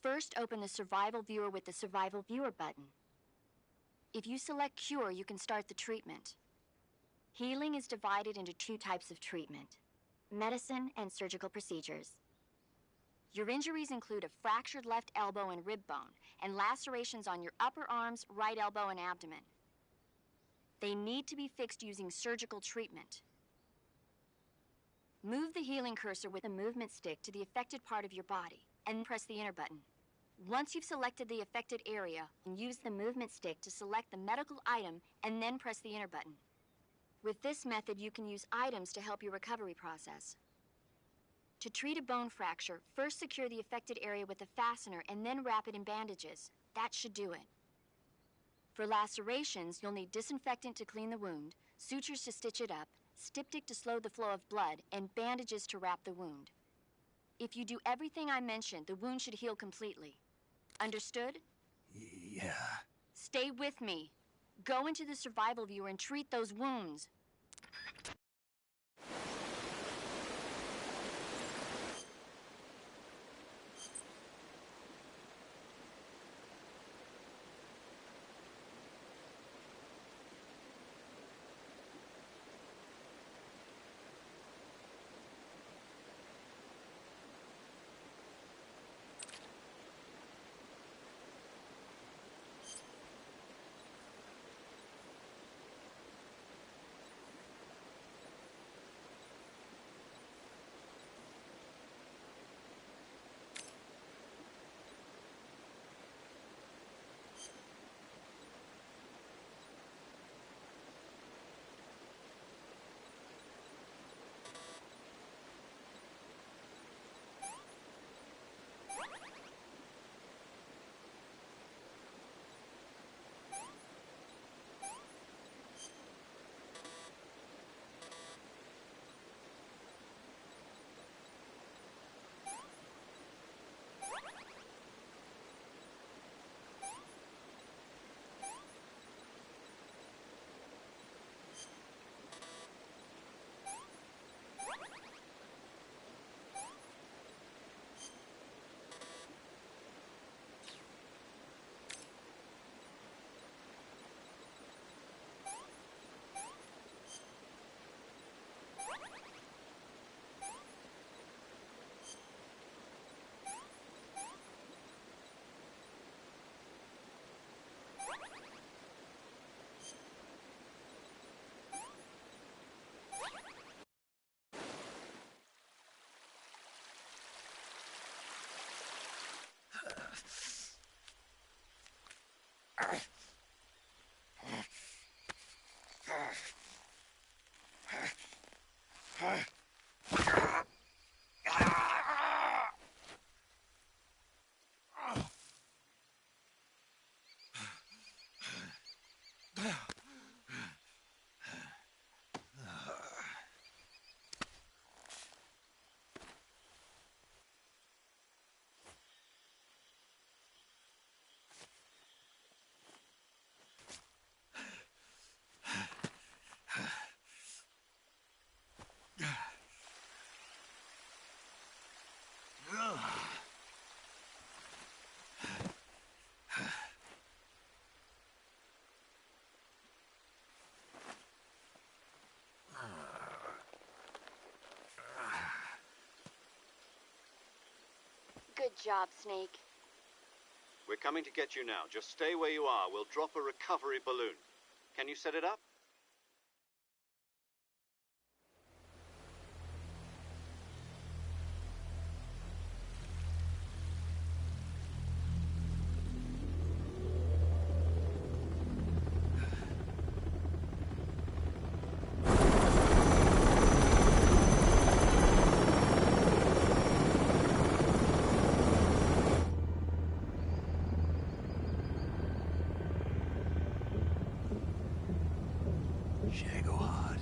First, open the Survival Viewer with the Survival Viewer button. If you select Cure, you can start the treatment. Healing is divided into two types of treatment: medicine and surgical procedures. Your injuries include a fractured left elbow and rib bone, and lacerations on your upper arms, right elbow, and abdomen. They need to be fixed using surgical treatment. Move the healing cursor with a movement stick to the affected part of your body, and press the enter button. Once you've selected the affected area, use the movement stick to select the medical item, and then press the enter button. With this method, you can use items to help your recovery process. To treat a bone fracture, first secure the affected area with a fastener and then wrap it in bandages. That should do it. For lacerations, you'll need disinfectant to clean the wound, sutures to stitch it up, styptic to slow the flow of blood, and bandages to wrap the wound. If you do everything I mentioned, the wound should heal completely. Understood? Yeah. Stay with me. Go into the Survival Viewer and treat those wounds. job, Snake. We're coming to get you now. Just stay where you are. We'll drop a recovery balloon. Can you set it up? Shagohod.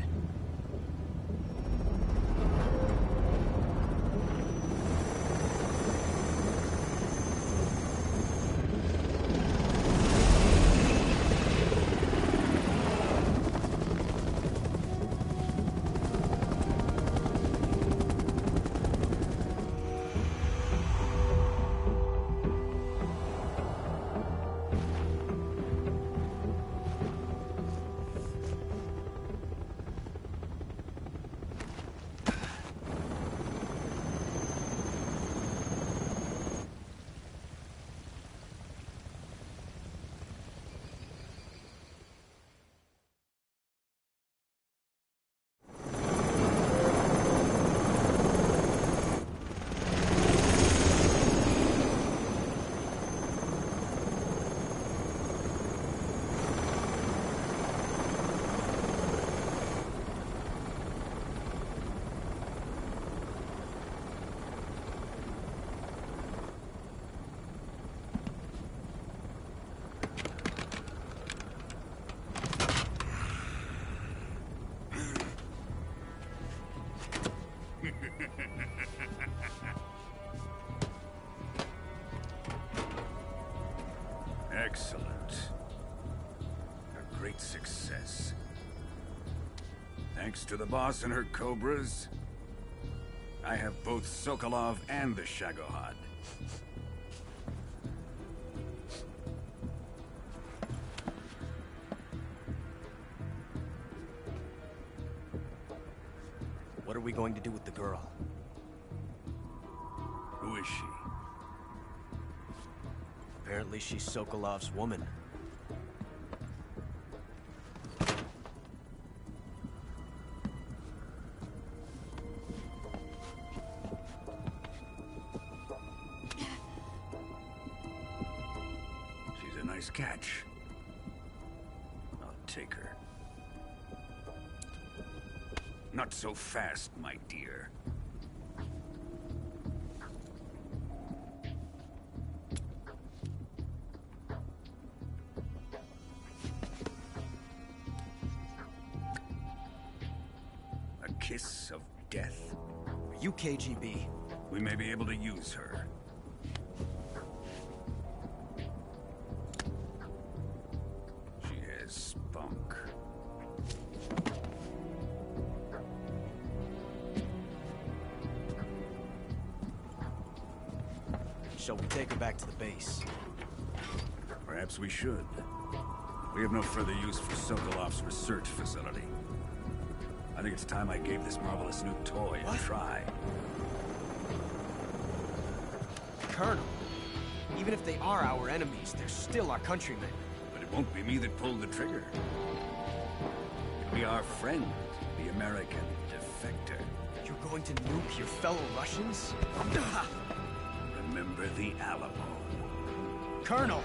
Excellent. A great success. Thanks to the boss and her Cobras, I have both Sokolov and the Shagohod. What are we going to do with the girl? Who is she? Apparently she's Sokolov's woman. She's a nice catch. I'll take her. Not so fast, my dear. A kiss of death? Are you KGB? We may be able to use her. She has spunk. Shall we take her back to the base? Perhaps we should. We have no further use for Sokolov's research facility. I think it's time I gave this marvelous new toy a try. Colonel, even if they are our enemies, they're still our countrymen. But it won't be me that pulled the trigger. It'll be our friend, the American defector. You're going to nuke your fellow Russians? Remember the Alamo. Colonel!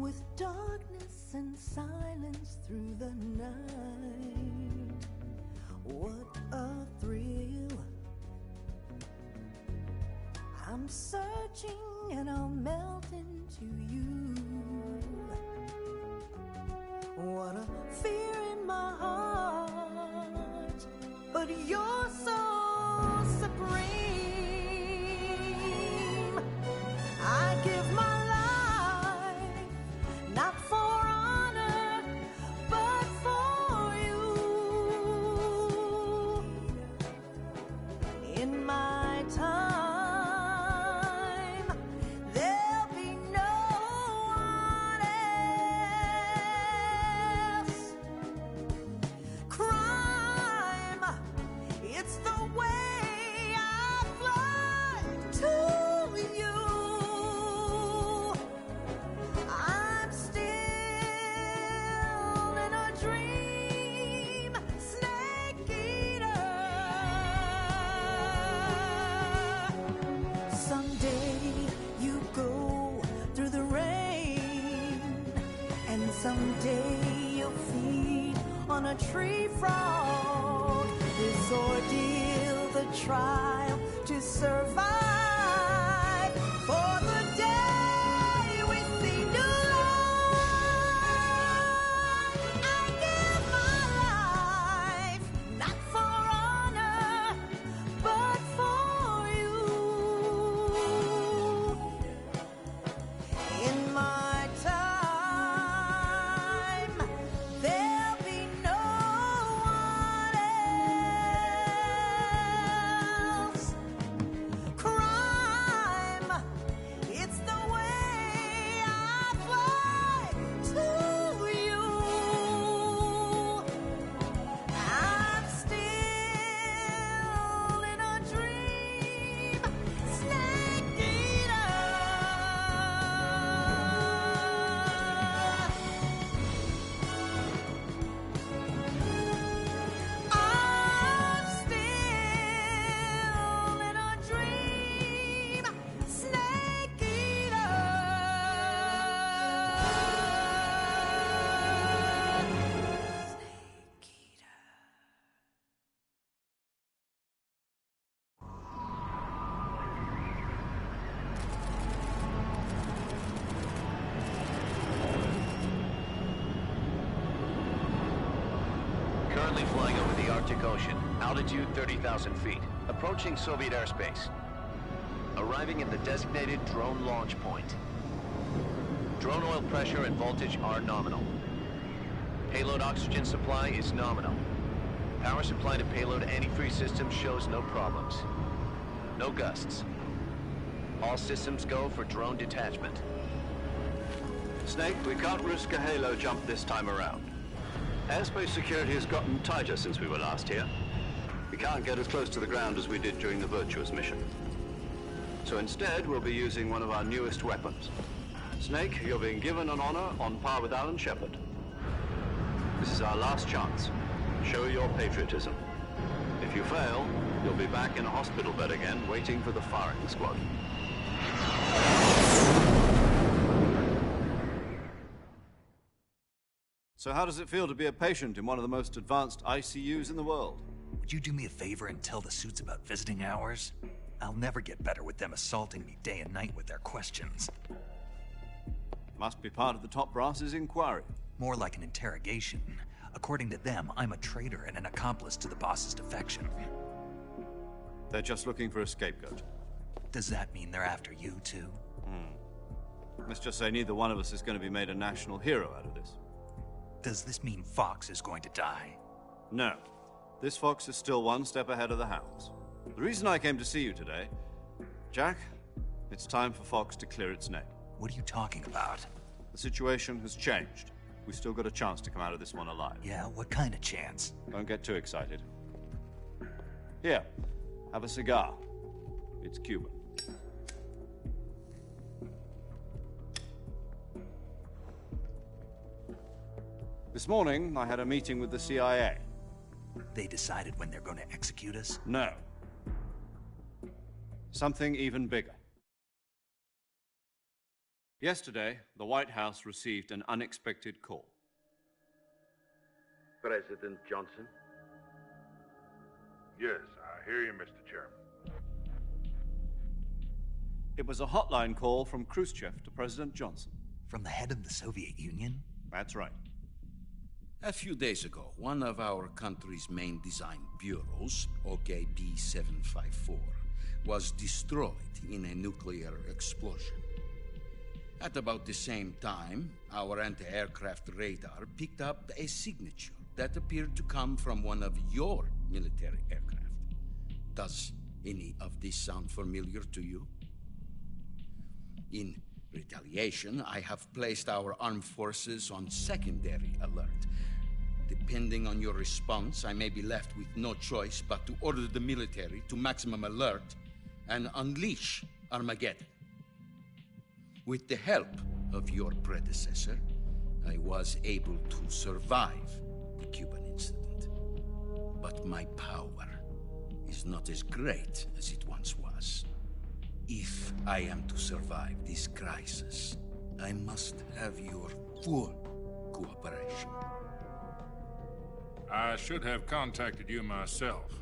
with darkness and silence through the night. What a thrill. I'm searching and I'll melt into you. What a fear in my heart, but you're so supreme. I give my life, not for honor, but for you. In my time, there'll be no one else. Crime, it's the way I fly to you. I'm still in a dream, snake eater. Someday you go through the rain, and someday you'll feed on a tree frog. This ordeal, the trial to survive, for the day we see new light. I give my life, not for honor, but for you. In my time, there'll be no one else. Crime, it's the way I fly to you. I'm still in a dream, snake eater. I'm still in a dream, snake eater. Currently flying over the Arctic Ocean, altitude 30,000 feet, approaching Soviet airspace. Arriving at the designated drone launch point. Drone oil pressure and voltage are nominal. Payload oxygen supply is nominal. Power supply to payload antifreeze system shows no problems. No gusts. All systems go for drone detachment. Snake, we can't risk a halo jump this time around. Airspace security has gotten tighter since we were last here. We can't get as close to the ground as we did during the Virtuous mission. So instead, we'll be using one of our newest weapons. Snake, you're being given an honor on par with Alan Shepard. This is our last chance. Show your patriotism. If you fail, you'll be back in a hospital bed again, waiting for the firing squad. So how does it feel to be a patient in one of the most advanced ICUs in the world? Would you do me a favor and tell the suits about visiting hours? I'll never get better with them assaulting me day and night with their questions. Must be part of the top brass's inquiry. More like an interrogation. According to them, I'm a traitor and an accomplice to the boss's defection. They're just looking for a scapegoat. Does that mean they're after you, too? Let's just say neither one of us is going to be made a national hero out of this. Does this mean Fox is going to die? No. This Fox is still one step ahead of the Hounds. The reason I came to see you today... Jack, it's time for Fox to clear its name. What are you talking about? The situation has changed. We've still got a chance to come out of this one alive. Yeah, what kind of chance? Don't get too excited. Here, have a cigar. It's Cuban. This morning, I had a meeting with the CIA. They decided when they're going to execute us? No. Something even bigger. Yesterday, the White House received an unexpected call. President Johnson? Yes, I hear you, Mr. Chairman. It was a hotline call from Khrushchev to President Johnson. From the head of the Soviet Union? That's right. A few days ago, one of our country's main design bureaus, OKB 754, was destroyed in a nuclear explosion. At about the same time, our anti-aircraft radar picked up a signature that appeared to come from one of your military aircraft. Does any of this sound familiar to you? In retaliation, I have placed our armed forces on secondary alert. Depending on your response, I may be left with no choice but to order the military to maximum alert and unleash Armageddon. With the help of your predecessor, I was able to survive the Cuban incident. But my power is not as great as it once was. If I am to survive this crisis, I must have your full cooperation. I should have contacted you myself.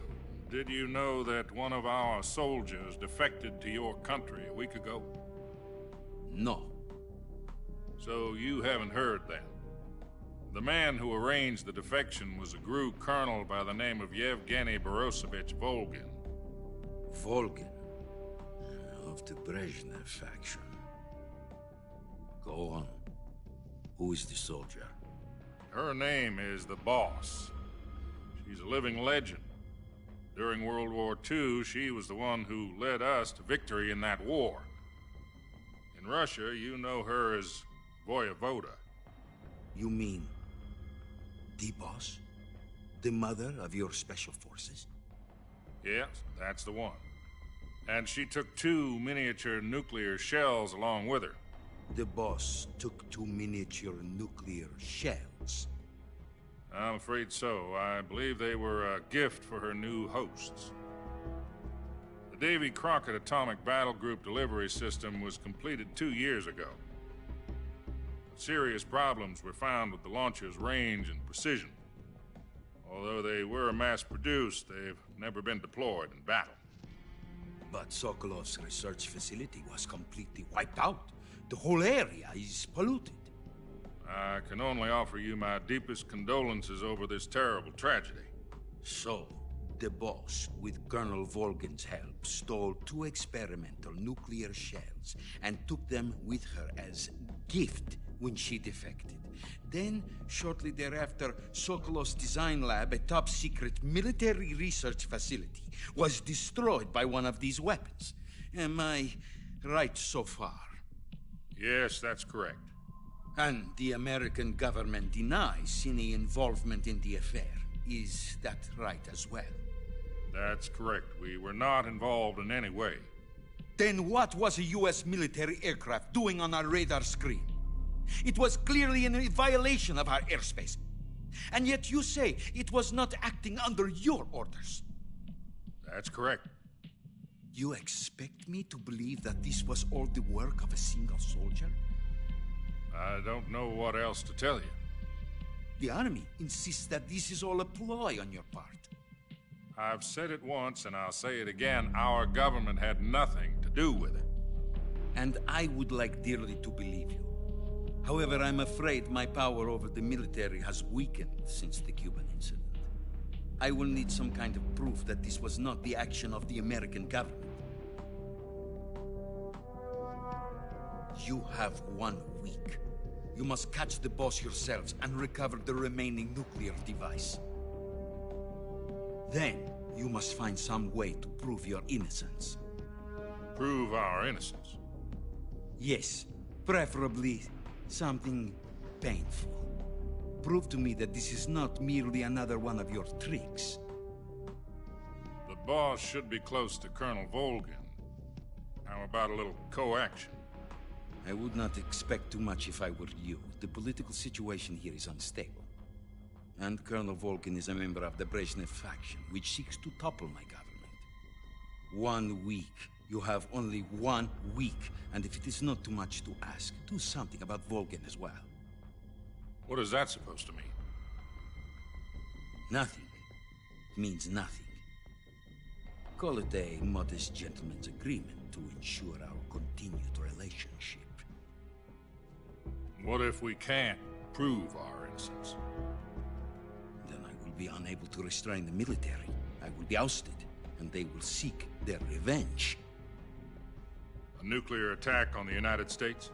Did you know that one of our soldiers defected to your country a week ago? No. So you haven't heard then? The man who arranged the defection was a GRU colonel by the name of Yevgeny Borisovich Volgin. Volgin? Of the Brezhnev faction. Go on. Who is the soldier? Her name is the Boss. She's a living legend. During World War II, she was the one who led us to victory in that war. In Russia, you know her as Voyevoda. You mean the Boss? The mother of your special forces? Yes, that's the one. And she took 2 miniature nuclear shells along with her. The Boss took 2 miniature nuclear shells? I'm afraid so. I believe they were a gift for her new hosts. The Davy Crockett Atomic Battle Group delivery system was completed 2 years ago. Serious problems were found with the launcher's range and precision. Although they were mass-produced, they've never been deployed in battle. But Sokolov's research facility was completely wiped out. The whole area is polluted. I can only offer you my deepest condolences over this terrible tragedy. So, the Boss, with Colonel Volgin's help, stole 2 experimental nuclear shells and took them with her as gift when she defected. Then, shortly thereafter, Sokolov's design lab, a top-secret military research facility, was destroyed by one of these weapons. Am I right so far? Yes, that's correct. And the American government denies any involvement in the affair. Is that right as well? That's correct. We were not involved in any way. Then what was a U.S. military aircraft doing on our radar screen? It was clearly in a violation of our airspace. And yet you say it was not acting under your orders. That's correct. You expect me to believe that this was all the work of a single soldier? I don't know what else to tell you. The Army insists that this is all a ploy on your part. I've said it once, and I'll say it again. Our government had nothing to do with it. And I would like dearly to believe you. However, I'm afraid my power over the military has weakened since the Cuban incident. I will need some kind of proof that this was not the action of the American government. You have 1 week. You must catch the Boss yourselves and recover the remaining nuclear device. Then, you must find some way to prove your innocence. Prove our innocence? Yes, preferably something painful. Prove to me that this is not merely another one of your tricks. The Boss should be close to Colonel Volgin. How about a little co-action? I would not expect too much if I were you. The political situation here is unstable. And Colonel Volgin is a member of the Brezhnev faction, which seeks to topple my government. 1 week You have only 1 week, and if it is not too much to ask, do something about Volgin as well. What is that supposed to mean? Nothing. It means nothing. Call it a modest gentleman's agreement to ensure our continued relationship. What if we can't prove our innocence? Then I will be unable to restrain the military. I will be ousted, and they will seek their revenge. A nuclear attack on the United States?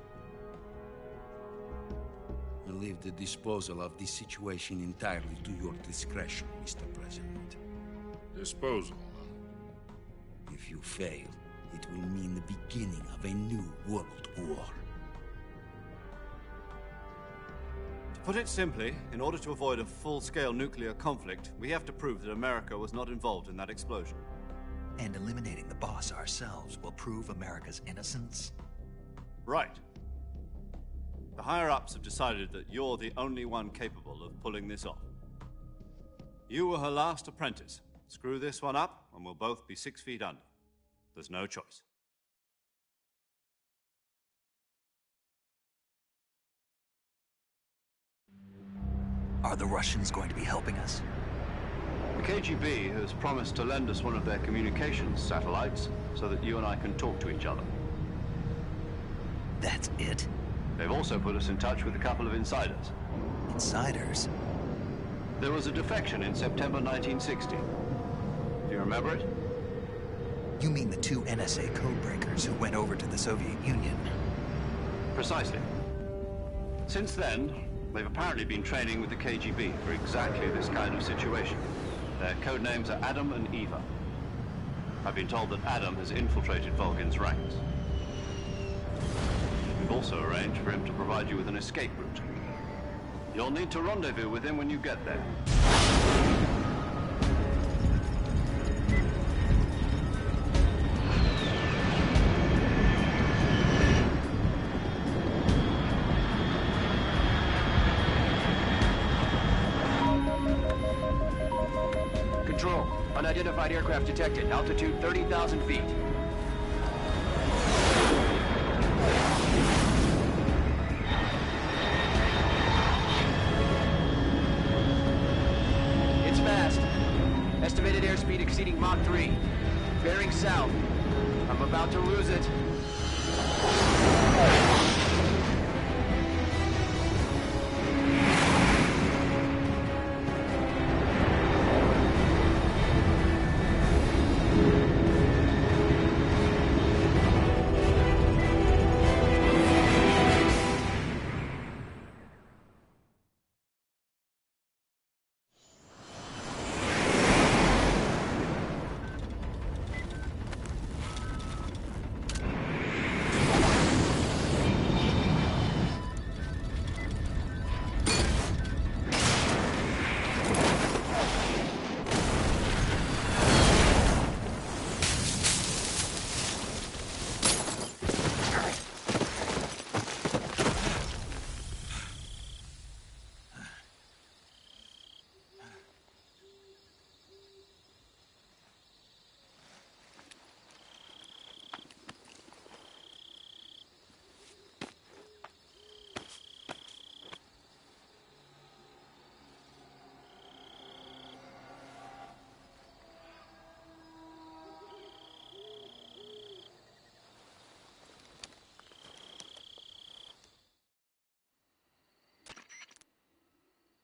I leave the disposal of this situation entirely to your discretion, Mr. President. Disposal? If you fail, it will mean the beginning of a new world war. To put it simply, in order to avoid a full-scale nuclear conflict, we have to prove that America was not involved in that explosion. And eliminating the boss ourselves will prove America's innocence? Right. The higher-ups have decided that you're the only one capable of pulling this off. You were her last apprentice. Screw this one up, and we'll both be 6 feet under. There's no choice. Are the Russians going to be helping us? The KGB has promised to lend us one of their communications satellites so that you and I can talk to each other. That's it? They've also put us in touch with a couple of insiders. Insiders? There was a defection in September 1960. Do you remember it? You mean the 2 NSA codebreakers who went over to the Soviet Union? Precisely. Since then, they've apparently been training with the KGB for exactly this kind of situation. Their code names are Adam and Eva. I've been told that Adam has infiltrated Volgin's ranks. We've also arranged for him to provide you with an escape route. You'll need to rendezvous with him when you get there. Control, unidentified aircraft detected. Altitude 30,000 feet. It's fast. Estimated airspeed exceeding Mach 3. Bearing south. I'm about to lose it.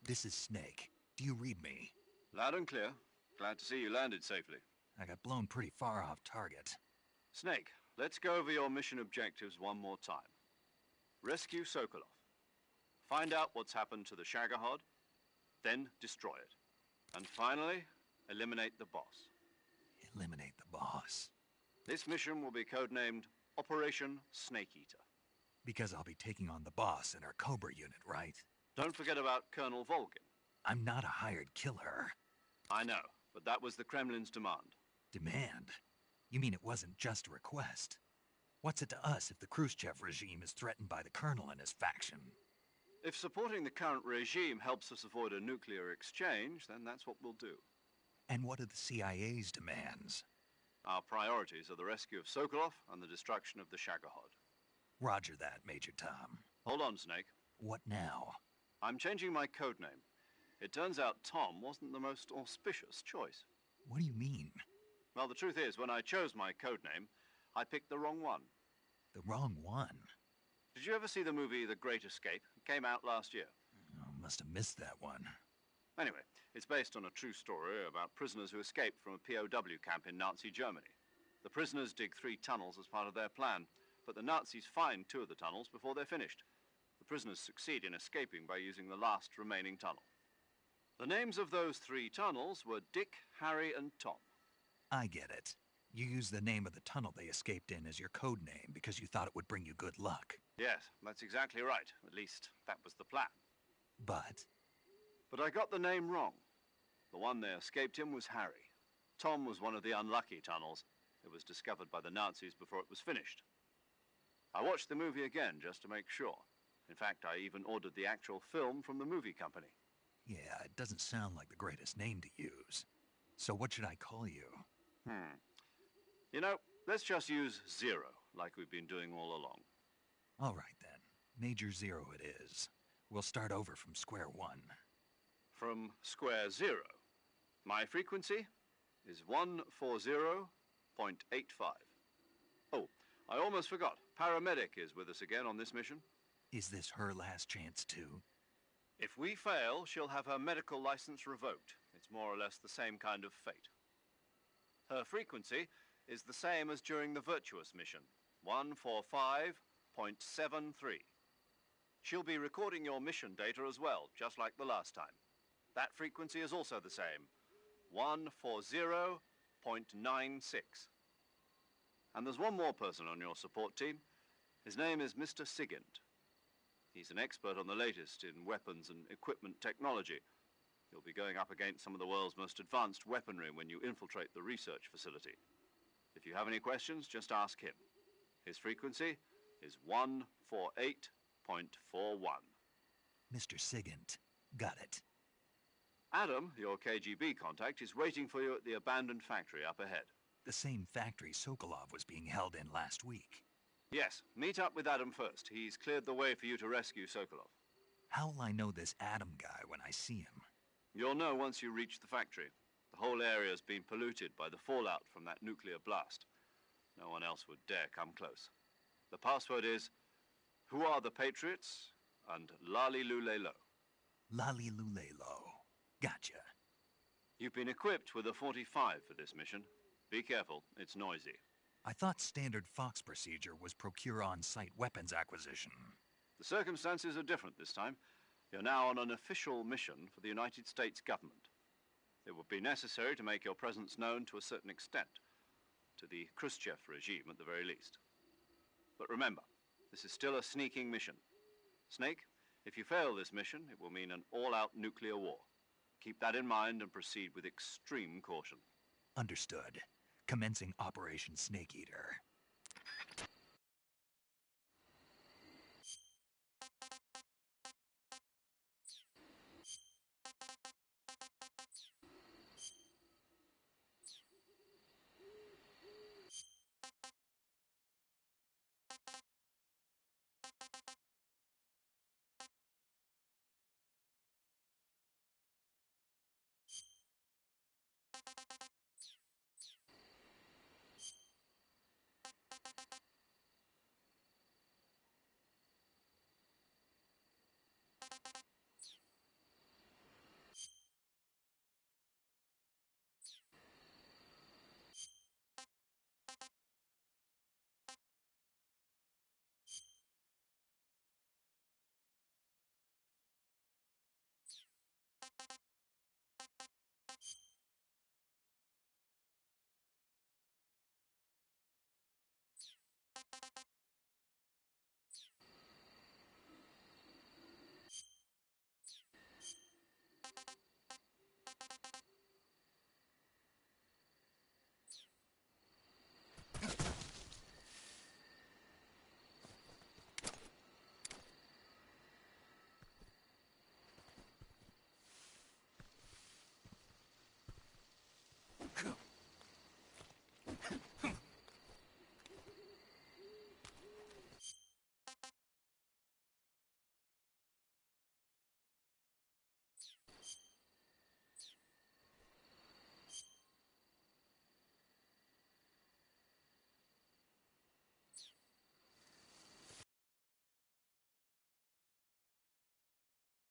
This is Snake. Do you read me? Loud and clear. Glad to see you landed safely. I got blown pretty far off target. Snake, let's go over your mission objectives one more time. Rescue Sokolov. Find out what's happened to the Shagohod, then destroy it. And finally, eliminate the boss. Eliminate the boss? This mission will be codenamed Operation Snake Eater. Because I'll be taking on the boss in our Cobra unit, right? Don't forget about Colonel Volgin. I'm not a hired killer. I know, but that was the Kremlin's demand. Demand? You mean it wasn't just a request? What's it to us if the Khrushchev regime is threatened by the Colonel and his faction? If supporting the current regime helps us avoid a nuclear exchange, then that's what we'll do. And what are the CIA's demands? Our priorities are the rescue of Sokolov and the destruction of the Shagohod. Roger that, Major Tom. Hold on, Snake. What now? I'm changing my code name. It turns out Tom wasn't the most auspicious choice. What do you mean? Well, the truth is, when I chose my code name, I picked the wrong one. The wrong one? Did you ever see the movie The Great Escape? It came out last year. Oh, must have missed that one. Anyway, it's based on a true story about prisoners who escaped from a POW camp in Nazi Germany. The prisoners dig 3 tunnels as part of their plan, but the Nazis find 2 of the tunnels before they're finished. The prisoners succeed in escaping by using the last remaining tunnel. The names of those 3 tunnels were Dick, Harry, and Tom. I get it. You used the name of the tunnel they escaped in as your code name because you thought it would bring you good luck. Yes, that's exactly right. At least, that was the plan. But I got the name wrong. The one they escaped in was Harry. Tom was one of the unlucky tunnels. It was discovered by the Nazis before it was finished. I watched the movie again just to make sure. In fact, I even ordered the actual film from the movie company. yeah, it doesn't sound like the greatest name to use. So what should I call you? You know, let's just use Zero, like we've been doing all along. All right, then. Major Zero it is. We'll start over from square one. From square 0. My frequency is 140.85. Oh, I almost forgot. Paramedic is with us again on this mission. Is this her last chance, too? If we fail, she'll have her medical license revoked. It's more or less the same kind of fate. Her frequency is the same as during the Virtuous mission, 145.73. She'll be recording your mission data as well, just like the last time. That frequency is also the same, 140.96. And there's one more person on your support team. His name is Mr. Sigint. He's an expert on the latest in weapons and equipment technology. You'll be going up against some of the world's most advanced weaponry when you infiltrate the research facility. If you have any questions, just ask him. His frequency is 148.41. Mr. Sigint. Got it. Adam, your KGB contact, is waiting for you at the abandoned factory up ahead. The same factory Sokolov was being held in last week. Yes, meet up with Adam first. He's cleared the way for you to rescue Sokolov. How'll I know this Adam guy when I see him? You'll know once you reach the factory. The whole area's been polluted by the fallout from that nuclear blast. No one else would dare come close. The password is, "Who are the Patriots?" and Lali Lulelo. Lali Lulelo. Gotcha. You've been equipped with a 45 for this mission. Be careful, it's noisy. I thought standard Fox procedure was procure on-site weapons acquisition. The circumstances are different this time. You're now on an official mission for the United States government. It would be necessary to make your presence known to a certain extent, to the Khrushchev regime at the very least. But remember, this is still a sneaking mission. Snake, if you fail this mission, it will mean an all-out nuclear war. Keep that in mind and proceed with extreme caution. Understood. Commencing Operation Snake Eater.